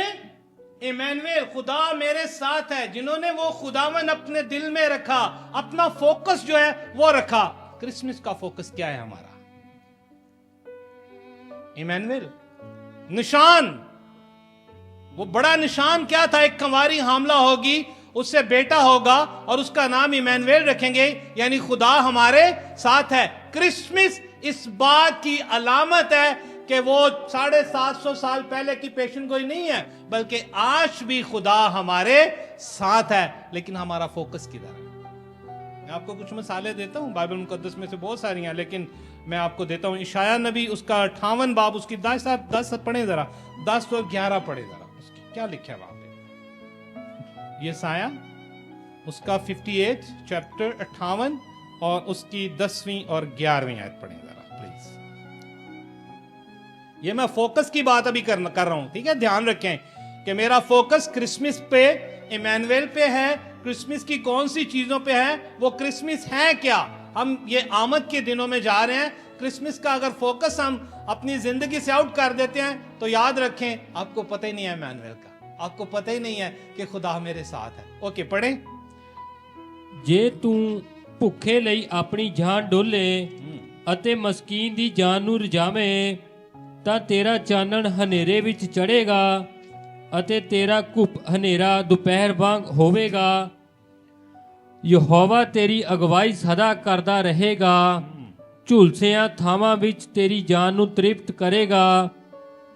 इमैनुएल खुदा मेरे साथ है, जिन्होंने वो खुदावन अपने दिल में रखा, अपना फोकस जो है वो रखा। क्रिसमस का फोकस क्या है हमारा? इमैनुएल निशान, वो बड़ा निशान क्या था? एक कंवारी हामला होगी, उससे बेटा होगा और उसका नाम इमैनुएल रखेंगे, यानी खुदा हमारे साथ है। क्रिसमस इस बात की अलामत है कि वो 750 साल पहले की पेशन गोई नहीं है, बल्कि आज भी खुदा हमारे साथ है। लेकिन हमारा फोकस किधर है? मैं आपको कुछ मिसालें देता हूं, बाइबल मुकद्दस में से बहुत सारी हैं, लेकिन मैं आपको देता हूं। इशाया नबी उसका 58 बाब, उसकी 10 पढ़े जरा, 10 और 11 पढ़े जरा, उसकी क्या लिखा है वहां पे? ये साया उसका 58 चैप्टर 58 और उसकी 10वीं और 11वीं आयत पढ़ें जरा प्लीज। ये मैं फोकस की बात अभी कर रहा हूं, ठीक है? ध्यान रखें कि मेरा फोकस क्रिसमस पे, इमैनुएल पे है। क्रिसमस की कौन सी चीजों पे है? वो क्रिसमस है क्या? हम ये आमद के दिनों में जा रहे हैं। क्रिसमस का अगर फोकस हम अपनी जिंदगी से आउट कर देते हैं तो याद रखें आपको पता ही नहीं है इमैनुएल का, आपको पता ही नहीं है कि खुदा मेरे साथ है। ओके पढ़ें। ਜੇ ਤੂੰ ਭੁੱਖੇ ਲਈ ਆਪਣੀ ਜਾਨ ਡੋਲੇ ਅਤੇ ਮਸਕੀਨ ਦੀ ਜਾਨ ਨੂੰ ਰਜਾਵੇਂ, ਤਾਂ ਤੇਰਾ ਚਾਨਣ ਹਨੇਰੇ ਵਿੱਚ ਚੜ੍ਹੇਗਾ ਅਤੇ ਤੇਰਾ ਘੁੱਪ ਹਨੇਰਾ ਦੁਪਹਿਰ ਵਾਂਗ ਹੋਵੇਗਾ। ਯਹੋਵਾ ਤੇਰੀ ਅਗਵਾਈ ਸਦਾ ਕਰਦਾ ਰਹੇਗਾ, ਝੁਲਸਿਆਂ ਥਾਵਾਂ ਵਿੱਚ ਤੇਰੀ ਜਾਨ ਨੂੰ ਤ੍ਰਿਪਤ ਕਰੇਗਾ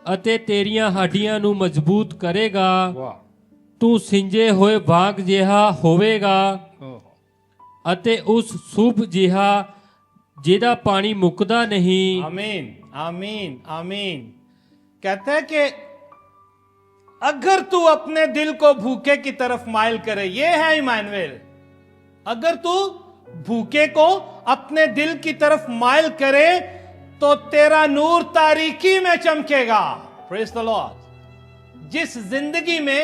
ਅਤੇ ਤੇਰੀਆਂ ਹੱਡੀਆਂ ਨੂੰ ਮਜ਼ਬੂਤ ਕਰੇਗਾ। ਤੂੰ ਸਿੰਜੇ ਹੋਏ ਬਾਗ ਜਿਹਾ ਹੋਵੇਗਾ ਅਤੇ ਉਸ ਸੁਭ ਜਿਹਾ ਜਿਹਦਾ ਪਾਣੀ ਮੁੱਕਦਾ ਨਹੀਂ। आमीन आमीन आमीन। कहता है कि अगर तू अपने दिल को भूखे की तरफ माइल करे, ये है इमैनुएल। अगर तू भूखे को अपने दिल की तरफ माइल करे तो तेरा नूर तारीकी में चमकेगा। Praise the Lord. जिस जिंदगी में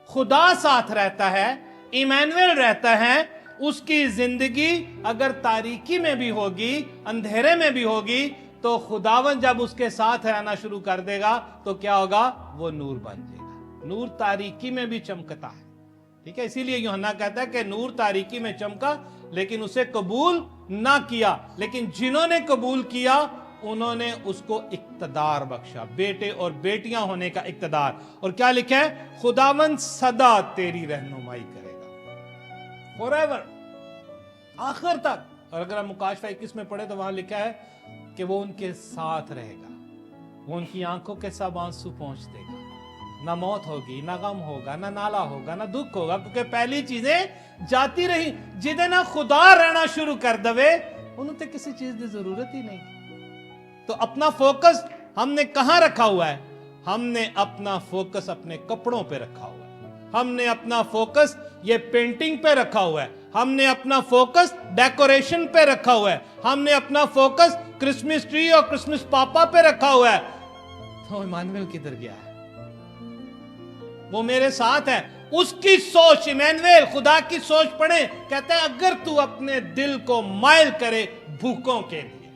खुदा साथ रहता है, इमैनुएल रहता है, उसकी जिंदगी अगर तारीकी में भी होगी, अंधेरे में भी होगी, तो खुदावन जब उसके साथ रहना शुरू कर देगा तो क्या होगा? वो नूर बन जाएगा। नूर तारीकी में भी चमकता है, ठीक है? इसीलिए यूहन्ना कहता है कि नूर तारीकी में चमका लेकिन उसे कबूल ना किया। लेकिन जिन्होंने कबूल किया उन्होंने उसको इक्तदार बख्शा, बेटे और बेटियां होने का इक्तदार। और क्या लिखा है? खुदावन सदा तेरी रहनुमाई करेगा, फॉरएवर, आखिर तक। और अगर हम मुकाशफा 21 में पढ़े तो वहां लिखा है कि वो उनके साथ रहेगा, वो उनकी आंखों के सब आंसू पोंछ देगा। ना मौत होगी, ना गम होगा, ना नाला होगा, ना दुख होगा, क्योंकि पहली चीजें जाती रही। जिदे ना खुदा रहना शुरू कर दवे उन्हें तो किसी चीज की जरूरत ही नहीं। तो अपना फोकस हमने कहां रखा हुआ है? हमने अपना फोकस अपने कपड़ों पे रखा हुआ है। हमने अपना फोकस ये पेंटिंग पे रखा हुआ है, हमने अपना फोकस डेकोरेशन पे रखा हुआ है, हमने अपना फोकस क्रिसमस ट्री और क्रिसमस पापा पे रखा हुआ है, तो इमानुएल किधर गया है? वो मेरे साथ है। उसकी सोच, इमानुएल खुदा की सोच पढ़े, कहते हैं अगर तू अपने दिल को माइल करे भूखों के लिए,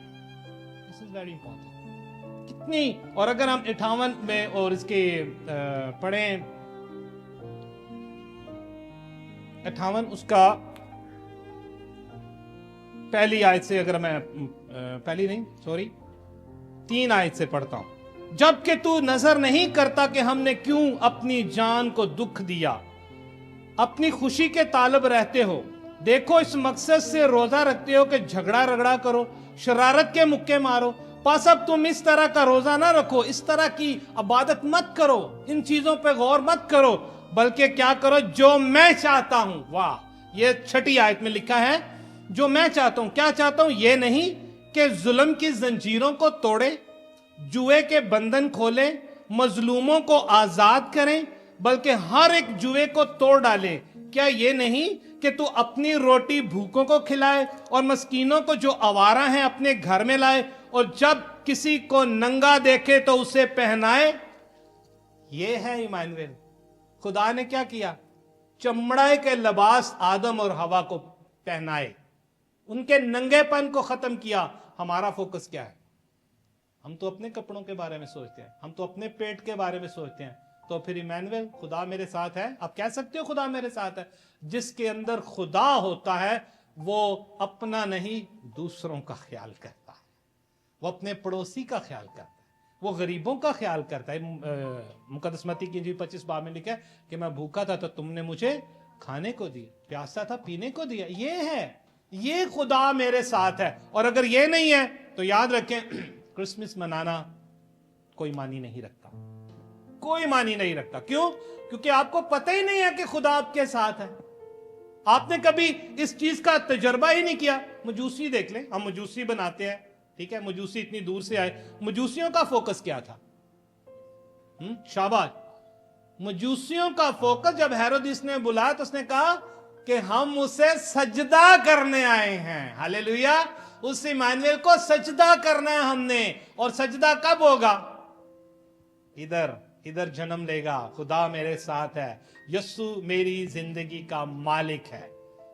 दिस इज वेरी इंपॉर्टेंट। कितनी, और अगर हम 58 में और इसके पढ़ें 58 उसका पहली आयत से, अगर मैं पहली नहीं सॉरी 3 आयत से पढ़ता हूं। जबकि तू नजर नहीं करता कि हमने क्यों अपनी जान को दुख दिया, अपनी खुशी के तालब रहते हो। देखो इस मकसद से रोजा रखते हो कि झगड़ा रगड़ा करो, शरारत के मुक्के मारो। बस अब तुम इस तरह का रोजा ना रखो, इस तरह की इबादत मत करो, इन चीजों पे गौर मत करो, बल्कि क्या करो जो मैं चाहता हूं। वाह, ये 6ठी आयत में लिखा है जो मैं चाहता हूं। क्या चाहता हूं? ये नहीं कि जुल्म की जंजीरों को तोड़े, जुए के बंधन खोले, मजलूमों को आजाद करें, बल्कि हर एक जुए को तोड़ डाले। क्या ये नहीं कि तू अपनी रोटी भूखों को खिलाए और मस्कीनों को जो आवारा हैं अपने घर में लाए, और जब किसी को नंगा देखे तो उसे पहनाए। ये है इमानुएल। खुदा ने क्या किया? चमड़े के लिबास आदम और हवा को पहनाए, उनके नंगेपन को खत्म किया। हमारा फोकस क्या है? हम तो अपने कपड़ों के बारे में सोचते हैं, हम तो अपने पेट के बारे में सोचते हैं। तो फिर इमानुएल, खुदा मेरे साथ है, आप कह सकते हो खुदा मेरे साथ है। जिसके अंदर खुदा होता है वो अपना नहीं दूसरों का ख्याल करता है, वो अपने पड़ोसी का ख्याल करता है, वो गरीबों का ख्याल करता है। मुकद्दस मत्ती की इंजील 25 बाब में लिखा है कि मैं भूखा था तो तुमने मुझे खाने को दिया, प्यासा था पीने को दिया। ये है, ये खुदा मेरे साथ है। और अगर ये नहीं है तो याद रखें क्रिसमस मनाना कोई मानी नहीं रखता, कोई मानी नहीं रखता। क्यों? क्योंकि आपको पता ही नहीं है कि खुदा आपके साथ है। आपने कभी इस चीज का तजर्बा ही नहीं किया। मजूसी देख लें, हम मजूसी बनाते हैं, ठीक है, मजूसी इतनी दूर से आए। मजूसियों का फोकस क्या था? शाबाश, मजूसियों का फोकस जब हेरोदिस ने बुलाया तो उसने कहा कि हम उसे सजदा करने आए हैं। हालेलुया, उस इमानुएल को सजदा करना है हमने। और सजदा कब होगा? इधर जन्म लेगा। खुदा मेरे साथ है, यस्सु मेरी जिंदगी का मालिक है।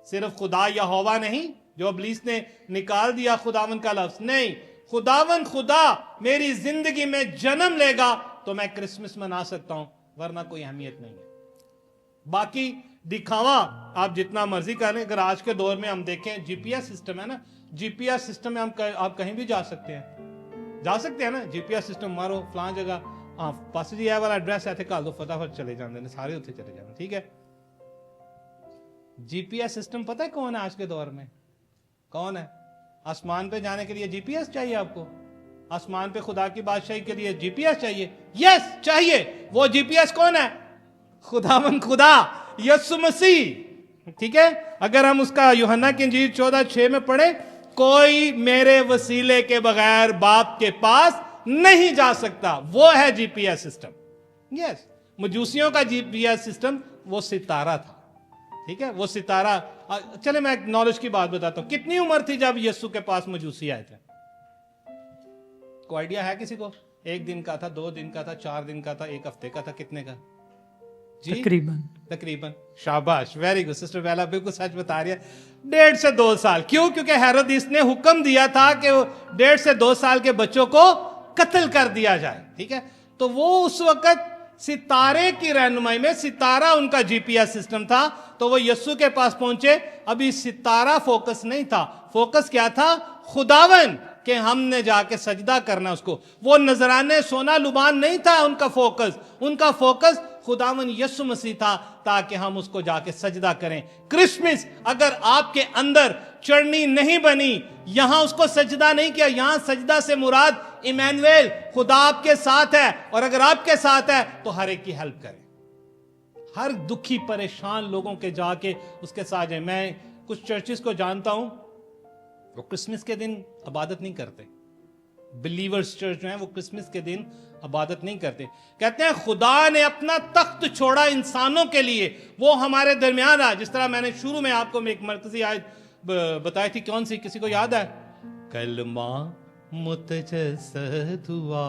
सिर्फ खुदा यहोवा नहीं जो इब्लीस ने निकाल दिया खुदावन का लफ्ज, नहीं, खुदावन खुदा मेरी जिंदगी में जन्म लेगा तो मैं क्रिसमस मना सकता हूं, वरना कोई अहमियत नहीं है। बाकी दिखावा आप जितना मर्जी करें। अगर आज के दौर में हम देखें जीपीएस सिस्टम है ना, जीपीएस सिस्टम में आप कहीं भी जा सकते हैं ना। जीपीएस सिस्टम मारो फलां जगह, हाँ पास जी ये वाला एड्रेस है घाल दो, फटाफट चले जाते हैं, सारे उत्थे चले जाते, ठीक है। जीपीएस सिस्टम पता है कौन है आज के दौर में? कौन है? आसमान पे जाने के लिए जीपीएस चाहिए आपको? आसमान पे खुदा की बादशाही के लिए जीपीएस चाहिए? यस चाहिए। वो जीपीएस कौन है? खुदावन खुदा यीशु मसीह, ठीक है। अगर हम उसका यूहन्ना की इंजील 14:6 में पढ़े, कोई मेरे वसीले के बगैर बाप के पास नहीं जा सकता, वो है जीपीएस सिस्टम। यस, मजूसियों का जीपीएस सिस्टम वो सितारा था, ठीक है, वो सितारा। चले मैं एक नॉलेज की बात बताता हूं। कितनी उम्र थी जब यीशु के पास मजूसी आए थे? कोई आइडिया है किसी को? 1 दिन का था, 2 दिन का था, 4 दिन का था, 1 हफ्ते का था, कितने का? जी तकरीबन। शाबाश, वेरी गुड सिस्टर बेला, बिल्कुल सच बता रही है। 1.5 से 2 साल। क्यों? क्योंकि हेरोदिस ने हुक्म दिया था कि 1.5 से 2 साल के बच्चों को कत्ल कर दिया जाए, ठीक है। तो वो उस वक्त सितारे की रहनुमाई में, सितारा उनका जीपीएस सिस्टम था, तो वो यीशु के पास पहुंचे। अभी सितारा फोकस नहीं था, फोकस क्या था? खुदावन कि हमने जाके सजदा करना उसको। वो नजराने सोना लुबान नहीं था उनका फोकस खुदावन यीशु मसीह था, ताकि हम उसको जाके सजदा करें। क्रिसमस अगर आपके अंदर चढ़नी नहीं बनी, यहां उसको सजदा नहीं किया, यहां सजदा से मुराद इमानुएल, खुदा आपके साथ है। और अगर आपके साथ है तो हर एक की हेल्प करें, हर दुखी परेशान लोगों के जाके उसके साथ जाए। मैं कुछ चर्चिस को जानता हूं, वो क्रिसमस के दिन इबादत नहीं करते, بلیورز چرچ جو ہیں وہ کرسمس کے دن عبادت نہیں کرتے. کہتے ہیں خدا نے اپنا تخت چھوڑا انسانوں کے لیے, وہ ہمارے درمیان آیا. جس طرح میں نے شروع میں آپ کو ایک مرکزی آیت بتائی تھی, کون سی, کسی کو یاد ہے؟ کلمہ متجسد ہوا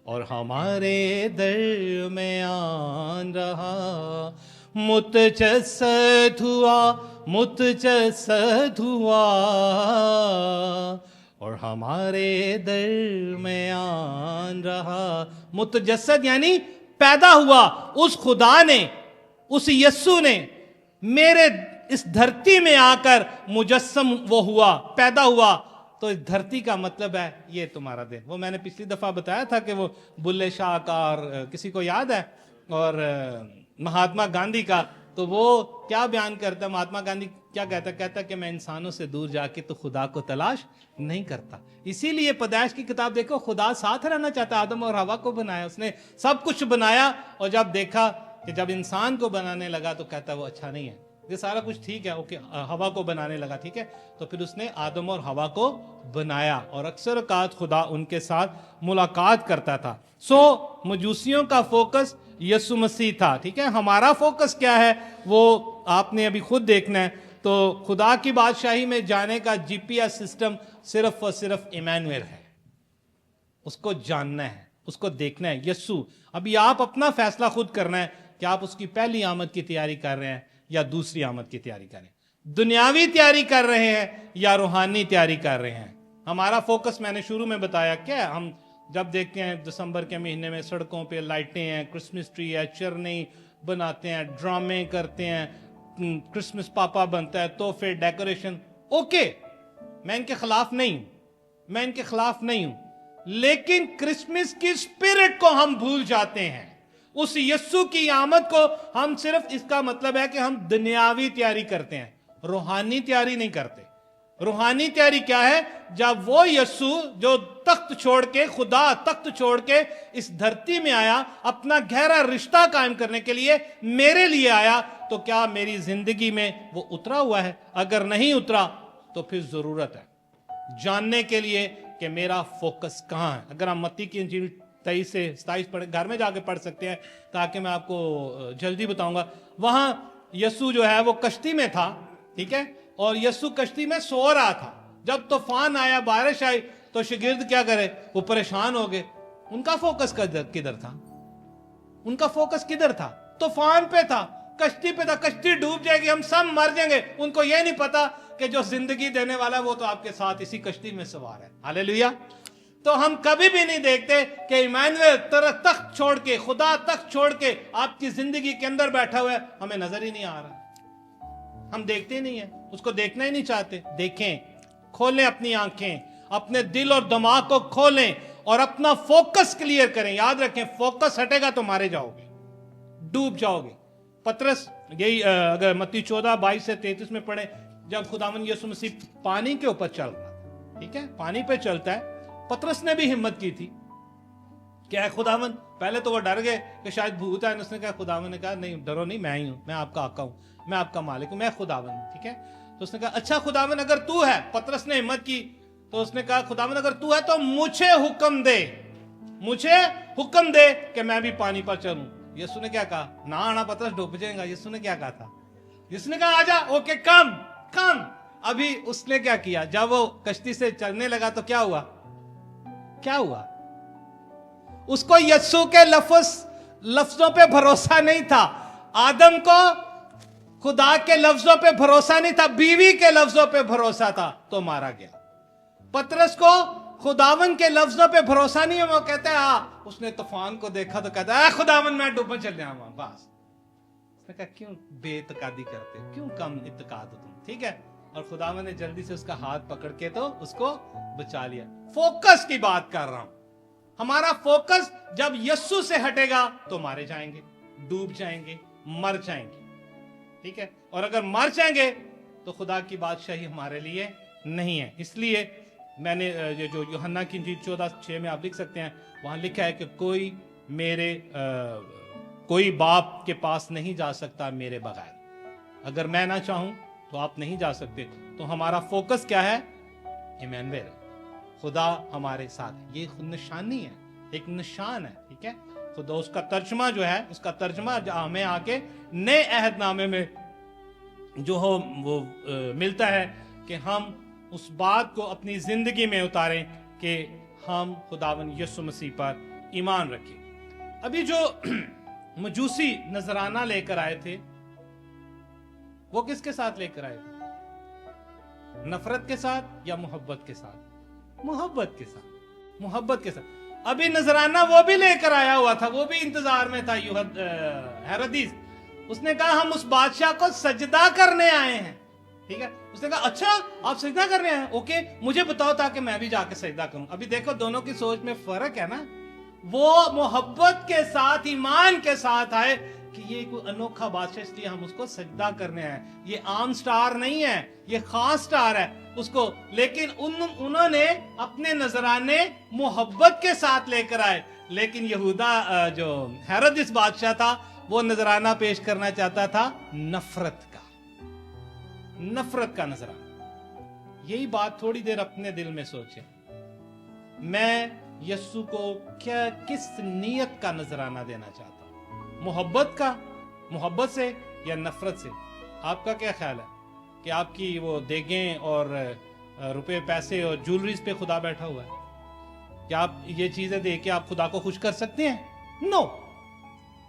اور ہمارے درمیان رہا, متجسد ہوا, متجسد ہوا اور ہمارے درمیان رہا. متجسد یعنی پیدا ہوا. اس خدا نے, اس یسوع نے میرے اس دھرتی میں آ کر مجسم وہ ہوا, پیدا ہوا. تو اس دھرتی کا مطلب ہے یہ تمہارا دن. وہ میں نے پچھلی دفعہ بتایا تھا کہ وہ بلے شاہ کا, اور کسی کو یاد ہے, اور مہاتما گاندھی کا. تو وہ کیا بیان کرتا ہے, مہاتما گاندھی کیا کہتا ہے؟ کہتا ہے کہ میں انسانوں سے دور جا کے تو خدا کو تلاش نہیں کرتا. اسی لیے پیدائش کی کتاب دیکھو, خدا ساتھ رہنا چاہتا. آدم اور ہوا کو بنایا, اس نے سب کچھ بنایا, اور جب دیکھا کہ جب انسان کو بنانے لگا تو کہتا ہے وہ اچھا نہیں ہے. یہ سارا کچھ ٹھیک ہے, اوکے, ہوا کو بنانے لگا, ٹھیک ہے, تو پھر اس نے آدم اور ہوا کو بنایا, اور اکثر اوقات خدا ان کے ساتھ ملاقات کرتا تھا. سو مجوسیوں کا فوکس یسوع مسیح تھا, ٹھیک ہے. ہمارا فوکس کیا ہے وہ آپ نے ابھی خود دیکھنا ہے. تو خدا کی بادشاہی میں جانے کا جی پی ایس سسٹم صرف اور صرف ایمانویل ہے. اس کو جاننا ہے, اس کو دیکھنا ہے. یسوع, ابھی آپ اپنا فیصلہ خود کرنا ہے کہ آپ اس کی پہلی آمد کی تیاری کر رہے ہیں یا دوسری آمد کی تیاری کر رہے ہیں, دنیاوی تیاری کر رہے ہیں یا روحانی تیاری کر رہے ہیں. ہمارا فوکس میں نے شروع میں بتایا کیا, ہم جب دیکھتے ہیں دسمبر کے مہینے میں سڑکوں پہ لائٹیں ہیں, کرسمس ٹری ہے, چرنی بناتے ہیں, ڈرامے کرتے ہیں, کرسمس پاپا بنتا ہے, تحفے, ڈیکوریشن, اوکے, میں ان کے خلاف نہیں ہوں, میں ان کے خلاف نہیں ہوں, لیکن کرسمس کی اسپرٹ کو ہم بھول جاتے ہیں. اس یسوع کی آمد کو ہم صرف, اس کا مطلب ہے کہ ہم دنیاوی تیاری کرتے ہیں, روحانی تیاری نہیں کرتے. روحانی تیاری کیا ہے؟ جب وہ یسوع جو تخت چھوڑ کے, خدا تخت چھوڑ کے اس دھرتی میں آیا, اپنا گہرا رشتہ قائم کرنے کے لیے میرے لیے آیا, تو کیا میری زندگی میں وہ اترا ہوا ہے؟ اگر نہیں اترا تو پھر ضرورت ہے جاننے کے لیے کہ میرا فوکس کہاں ہے. اگر ہم متی کی انجیل 23 سے 27 پڑھیں, گھر میں جا کے پڑھ سکتے ہیں تاکہ میں آپ کو جلدی بتاؤں گا. وہاں یسوع جو ہے وہ کشتی میں تھا, ٹھیک ہے, اور یسوع کشتی میں سو رہا تھا. جب طوفان آیا, بارش آئی, تو شاگرد کیا کرے, وہ پریشان ہو گئے. ان کا فوکس کدھر تھا؟ ان کا فوکس کدھر تھا؟ طوفان پہ تھا, کشتی پہ تھا. کشتی ڈوب جائے گی, ہم سب مر جائیں گے. ان کو یہ نہیں پتا کہ جو زندگی دینے والا ہے وہ تو آپ کے ساتھ اسی کشتی میں سوار ہے. ہاللیلویا. تو ہم کبھی بھی نہیں دیکھتے کہ ایمانویل تخت چھوڑ کے, خدا تخت چھوڑ کے آپ کی زندگی کے اندر بیٹھا ہوا ہے. ہمیں نظر ہی نہیں آ رہا, ہم دیکھتے ہی نہیں ہیں, اس کو دیکھنا ہی نہیں چاہتے. دیکھیں, کھولیں اپنی آنکھیں, اپنے دل اور دماغ کو کھولیں اور اپنا فوکس کلیئر کریں. یاد رکھیں, فوکس ہٹے گا تو مارے جاؤ گے, ڈوب جاؤ گے. پترس, یہی اگر متی 14:22 سے 33 میں پڑھیں, جب خداوند یسوع مسیح پانی کے اوپر چل رہا تھا, ٹھیک ہے, پانی پہ چلتا ہے, پترس نے بھی ہمت کی تھی کہ اے خداوند. پہلے تو وہ ڈر گئے کہ شاید بھوت ہے, اس نے کہا, خداوند نے کہا نہیں ڈرو نہیں, میں ہی ہوں, میں آپ کا آقا ہوں, میں آپ کا مالک ہوں, میں خداوند ہوں, ٹھیک ہے. تو اس نے کہا اچھا خداوند اگر تو ہے, پترس نے ہمت کی, تو اس نے کہا خداوند اگر تو ہے تو مجھے حکم دے, مجھے حکم دے کہ میں بھی پانی پر چلوں. یسوع نے کیا کہا؟ نہ آنا پترس, ڈوب جائے گا. یسوع نے کیا کہا تھا؟ یسوع نے کہا آجا, اوکے, کم. ابھی اس نے کیا کیا, جب وہ کشتی سے چلنے لگا تو کیا ہوا؟ کیا ہوا؟ اس کو یسوع کے لفظوں پہ بھروسہ نہیں تھا. آدم کو خدا کے لفظوں پہ بھروسہ نہیں تھا, بیوی کے لفظوں پہ بھروسہ تھا, تو مارا گیا. پترس کو خداون کے لفظوں پہ بھروسہ نہیں ہے. وہ کہتا ہے اس نے طوفان کو دیکھا تو کہتا ہے خداون میں ڈوبنے چل جاؤں گا. بس اس نے کہا کیوں بے اعتقادی کرتے, کیوں کم اعتقاد ہو تم, ٹھیک ہے. اور خداون نے جلدی سے اس کا ہاتھ پکڑ کے تو اس کو بچا لیا. فوکس کی بات کر رہا ہوں. ہمارا فوکس جب یسوع سے ہٹے گا تو مارے جائیں گے, ڈوب جائیں گے, مر جائیں گے, ٹھیک ہے. اور اگر مر جائیں گے تو خدا کی بادشاہی ہمارے لیے نہیں ہے. اس لیے میں نے یہ جو یوحنا کی انجیل 14:6 میں آپ لکھ سکتے ہیں, وہاں لکھا ہے کہ کوئی باپ کے پاس نہیں جا سکتا میرے بغیر. اگر میں نہ چاہوں تو آپ نہیں جا سکتے. تو ہمارا فوکس کیا ہے؟ ایمانویل. खुदा हमारे साथ है। ये खुद निशानी है, एक निशान है, ठीक है। खुदा उसका तर्जमा जो है, उसका तर्जमा हमें आके नए अहदनामे में जो हो वो मिलता है कि हम उस बात को अपनी जिंदगी में उतारें कि हम खुदावन यीशु मसीह पर ईमान रखें। अभी जो मजूसी नजराना लेकर आए थे, वो किसके साथ लेकर आए थे? नफरत के साथ या मोहब्बत के साथ? मोहब्बत के साथ, मोहब्बत के साथ। अभी नजराना वो भी लेकर आया हुआ था, वो भी इंतजार में था, हेरोदिस। उसने कहा हम उस बादशाह को सजदा करने आए हैं, ठीक है। उसने कहा अच्छा आप सजदा करने आए हैं, ओके मुझे बताओ ताकि मैं भी जाके सजदा करूं। अभी देखो दोनों की सोच में फर्क है ना। वो मोहब्बत के साथ, ईमान के साथ आए कि ये कोई अनोखा बादशाह, इसलिए हम उसको सजदा करने आए। ये आम स्टार नहीं है, ये खास स्टार है उसको। लेकिन उन्होंने अपने नजराने मोहब्बत के साथ लेकर आए। लेकिन यहूदा जो हेरोदिस बादशाह था, वो नजराना पेश करना चाहता था नफरत का, नफरत का नजराना। यही बात थोड़ी देर अपने दिल में सोचें, मैं यस्सु को क्या किस नीयत का नजराना देना चाहता हूं? मोहब्बत का, मोहब्बत से या नफरत से? आपका क्या ख्याल है कि आपकी वो देगें और रुपए पैसे और ज्वेलरीज पे खुदा बैठा हुआ है? क्या आप ये चीजें दे के आप खुदा को खुश कर सकते हैं? नो।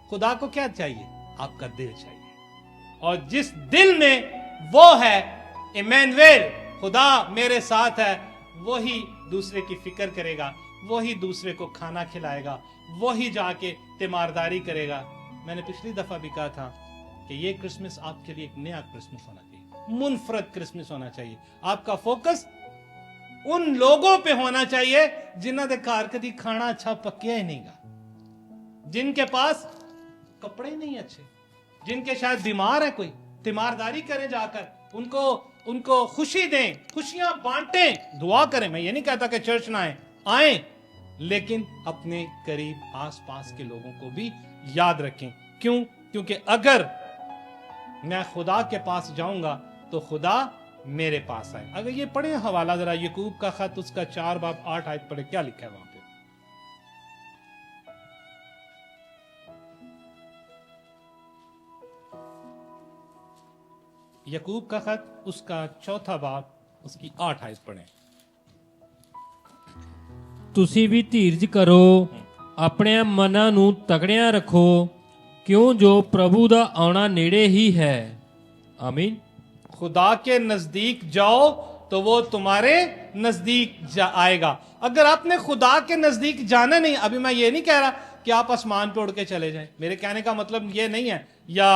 खुदा को क्या चाहिए? आपका दिल चाहिए। और जिस दिल में वो है इमैनुएल, खुदा मेरे साथ है, वही दूसरे की फिक्र करेगा, वही दूसरे को खाना खिलाएगा, वही जाके तीमारदारी करेगा। मैंने पिछली दफा भी कहा था कि ये क्रिसमस आपके लिए एक नया क्रिसमस होना चाहिए, मुनफरद क्रिसमस होना चाहिए। आपका फोकस उन लोगों पे होना चाहिए जिन्हों के घर कभी खाना अच्छा पकिया ही नहीं गा, जिनके पास कपड़े नहीं अच्छे, जिनके शायद बीमार है, कोई तीमारदारी करें जाकर, उनको खुशी दें, खुशियां बांटें, दुआ करें। मैं ये नहीं कहता कि चर्च ना आए, लेकिन अपने करीब आसपास के लोगों को भी याद रखें। क्यों? क्योंकि अगर मैं खुदा के पास जाऊंगा तो खुदा मेरे पास आए। अगर ये पढ़े हवाला जरा, याकूब का खत, उसका 4 बाब 8 आयत पढ़े, क्या लिखा है वहां पे? याकूब का खत, उसका 4 बाब, उसकी 8 आयत पढ़े। ਤੁਸੀਂ ਵੀ ਧੀਰਜ ਕਰੋ, ਆਪਣੇ ਮਨਾਂ ਨੂੰ ਤਗੜਿਆਂ ਰੱਖੋ, ਕਿਉਂ ਜੋ ਪ੍ਰਭੂ ਦਾ ਆਉਣਾ ਨੇੜੇ ਹੀ ਹੈ। आमीन। खुदा के नजदीक जाओ तो वो तुम्हारे नजदीक आएगा। अगर आपने खुदा के नजदीक जाना नहीं, अभी मैं ये नहीं कह रहा कि आप आसमान पे उड़ के चले जाएं, मेरे कहने का मतलब ये नहीं है, या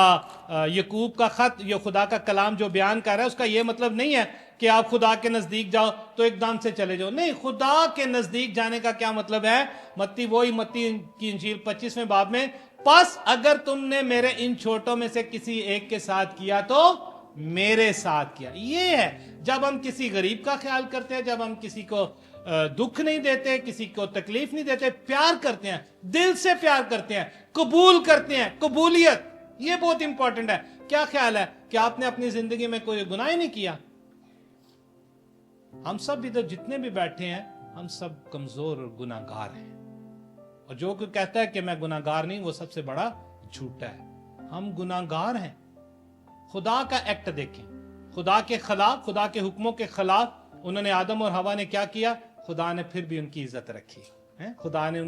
याकूब का खत, ये खुदा का कलाम जो बयान कर रहा है उसका ये मतलब नहीं है कि आप खुदा के नजदीक जाओ तो एकदम से चले जाओ। नहीं, खुदा के नजदीक जाने का क्या मतलब है? मत्ती की इंजील 25वें बाब में, बस अगर तुमने मेरे इन छोटों में से किसी एक के साथ किया तो मेरे साथ किया। ये है जब हम किसी गरीब का ख्याल करते हैं, जब हम किसी को दुख नहीं देते, किसी को तकलीफ नहीं देते, प्यार करते हैं, दिल से प्यार करते हैं, कबूल करते हैं, कबूलियत, ये बहुत इंपॉर्टेंट है। क्या ख्याल है कि आपने अपनी जिंदगी में कोई गुनाह ही नहीं किया? हम सब इधर जितने भी बैठे हैं, हम सब कमजोर और गुनाहगार हैं, और जो कोई कहता है कि मैं गुनाहगार नहीं, वो सबसे बड़ा झूठा है। हम गुनाहगार हैं। खुदा का एक्ट देखें, खुदा के खिलाफ, खुदा के हुक्मों के खिलाफ उन्होंने आदम और हवा ने क्या किया? खुदा ने फिर भी उनकी इज्जत रखी है। खुदा ने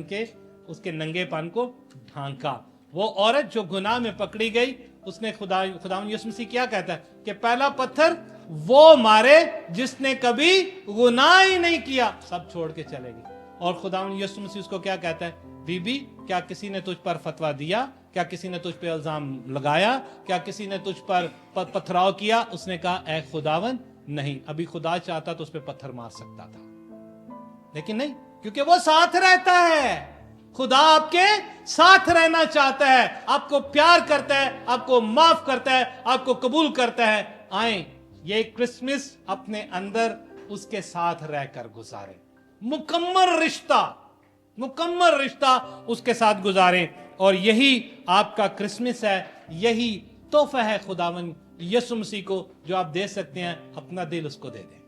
उसके नंगेपन को ढांका। वो औरत जो गुनाह में पकड़ी गई, उसने खुदा यीशु मसीह क्या कहता है कि पहला पत्थर वो मारे जिसने कभी गुनाह ही नहीं किया, सब छोड़ के चले गए। और खुदा यीशु मसीह उसको क्या कहता है? बीबी, क्या किसी ने तुझ पर फतवा दिया? क्या किसी ने तुझ पर इल्जाम लगाया? क्या किसी ने तुझ पर पथराव किया? उसने कहा ऐ खुदावन, नहीं। अभी खुदा चाहता तो उस पर पत्थर मार सकता था, लेकिन नहीं, क्योंकि वो साथ रहता है। खुदा आपके साथ रहना चाहता है, आपको प्यार करता है, आपको माफ करता है, आपको कबूल करता है। आए ये क्रिसमस अपने अंदर उसके साथ रहकर गुजारे, मुकम्मल रिश्ता उसके साथ गुजारे। और यही आपका क्रिसमस है, यही तोहफा है खुदावन यीशु मसीह को जो आप दे सकते हैं। अपना दिल उसको दे दें,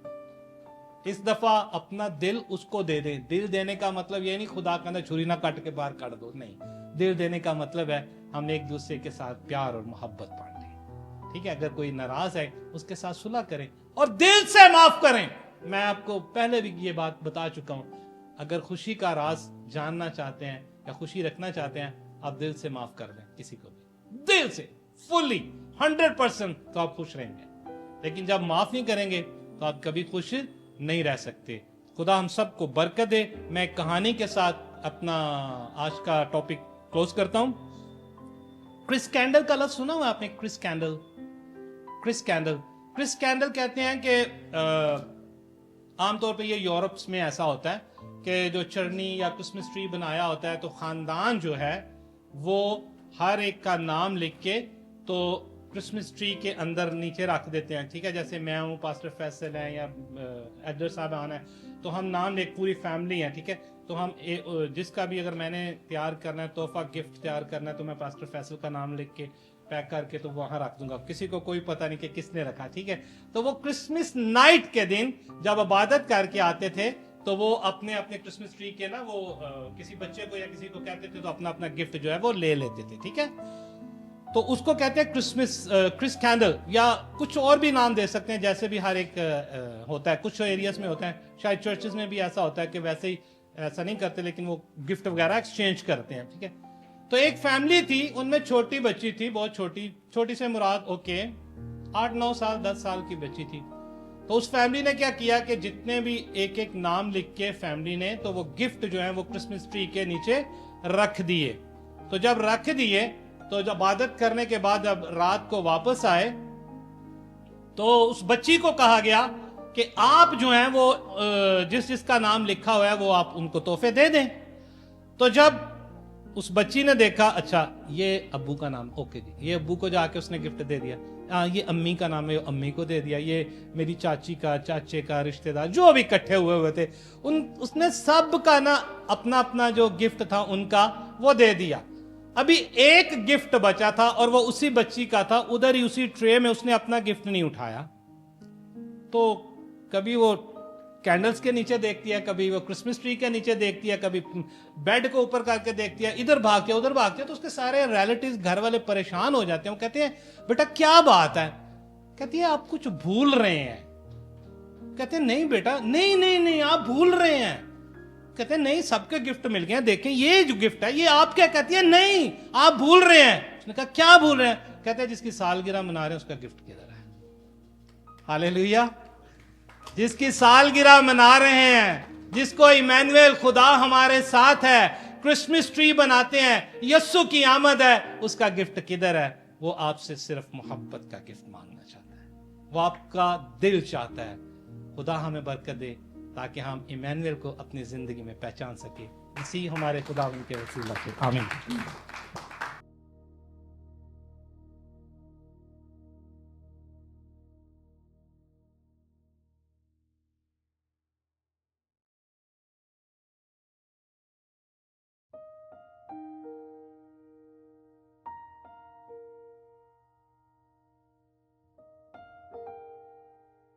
इस दफा अपना दिल उसको दे दें। दिल देने का मतलब ये नहीं खुदा कहना छुरी ना काट के बाहर काट दो, नहीं। दिल देने का मतलब है हम एक दूसरे के साथ प्यार और मोहब्बत बांटें, ठीक है। अगर कोई नाराज है उसके साथ सुलह करें और दिल से माफ करें। मैं आपको पहले भी ये बात बता चुका हूं, अगर खुशी का राज जानना चाहते हैं या खुशी रखना चाहते हैं, आप दिल से माफ कर दें किसी को भी, दिल से फुल्ली 100%, तो आप खुश रहेंगे। लेकिन जब माफ नहीं करेंगे तो आप कभी खुश नहीं रह सकते। खुदा हम सबको बरकत दे। मैं एक कहानी के साथ अपना आज का टॉपिक क्लोज करता हूं। क्रिस कैंडल का लफ्ज सुना हुआ आपने? क्रिस कैंडल, क्रिस कैंडल, क्रिस कैंडल कहते हैं कि आमतौर पे ये यूरोप में ऐसा होता है कि जो चरनी या क्रिसमस ट्री बनाया होता है तो खानदान जो है वो हर एक का नाम लिख के तो क्रिसमस ट्री के अंदर नीचे रख देते हैं, ठीक है। जैसे मैं हूँ, पास्टर फैसल है या एडर साहब आना है, तो हम नाम एक पूरी फैमिली है, ठीक है। तो हम जिसका भी अगर मैंने तैयार करना है तोहफा गिफ्ट तैयार करना है तो मैं पास्टर फैसल का नाम लिख के पैक करके तो वहां रख दूंगा, किसी को कोई पता नहीं कि किसने रखा, ठीक है। तो वो क्रिसमस नाइट के दिन जब इबादत करके आते थे तो वो अपने अपने क्रिसमस ट्री के ना वो किसी बच्चे को या किसी को कहते थे तो अपना अपना गिफ्ट जो है वो ले लेते थे, ठीक है। तो उसको कहते हैं क्रिस कैंडल, या कुछ और भी नाम दे सकते हैं, जैसे भी हर एक होता है। कुछ एरियाज में होता है, शायद चर्चेज में भी ऐसा होता है कि वैसे ही ऐसा नहीं करते लेकिन वो गिफ्ट वगैरह एक्सचेंज करते हैं, ठीक है। तो एक फैमिली थी, उनमें छोटी बच्ची थी, बहुत छोटी, छोटी से मुराद ओके 8-9 साल 10 साल की बच्ची थी। तो उस फैमिली ने क्या किया कि जितने भी एक एक नाम लिख के फैमिली ने तो वो गिफ्ट जो है वो क्रिसमस ट्री के नीचे रख दिए। तो जब रख दिए तो जब इबादत करने के बाद जब रात को वापस आए तो उस बच्ची को कहा गया कि आप जो हैं वो जिसका नाम लिखा हुआ है वो आप उनको तोहफे दे दें। तो जब उस बच्ची ने देखा, अच्छा ये अब्बू का नाम, ओके जी, ये अब्बू को जाके उसने गिफ्ट दे दिया। ये अम्मी का नाम है, अम्मी को दे दिया। ये मेरी चाची का, चाचे का, रिश्तेदार जो भी इकट्ठे हुए थे उसने सब का ना अपना अपना जो गिफ्ट था उनका वो दे दिया। अभी एक गिफ्ट बचा था और वो उसी बच्ची का था, उधर ही उसी ट्रे में उसने अपना गिफ्ट नहीं उठाया। तो कभी वो कैंडल्स के नीचे देखती है, कभी वो क्रिसमस ट्री के नीचे देखती है, कभी बेड को ऊपर करके देखती है, इधर भागती है उधर भागती है। तो उसके सारे रिलेटिव्स घर वाले परेशान हो जाते हैं। वो कहते हैं बेटा क्या बात है? कहती है आप कुछ भूल रहे हैं। कहते हैं नहीं बेटा, नहीं नहीं नहीं आप भूल रहे हैं। कहते हैं नहीं सबके गिफ्ट मिल गए, देखें ये जो गिफ्ट है ये आपका। कहती है नहीं आप भूल रहे हैं। उसने कहा क्या भूल रहे हैं? कहते हैं जिसकी सालगिरह मना रहे हैं उसका गिफ्ट किधर है? हालेलुया। जिसकी सालगिरह मना रहे हैं, जिसको इमैनुएल खुदा हमारे साथ है, क्रिसमस ट्री बनाते हैं, यस्सु की आमद है, उसका गिफ्ट किधर है? वो आपसे सिर्फ मोहब्बत का गिफ्ट मांगना चाहता है, वो आपका दिल चाहता है। खुदा हमें बरकत दे ताकि हम इमैनुएल को अपनी जिंदगी में पहचान सके। इसी हमारे खुदा उनके वसीला से आमीन।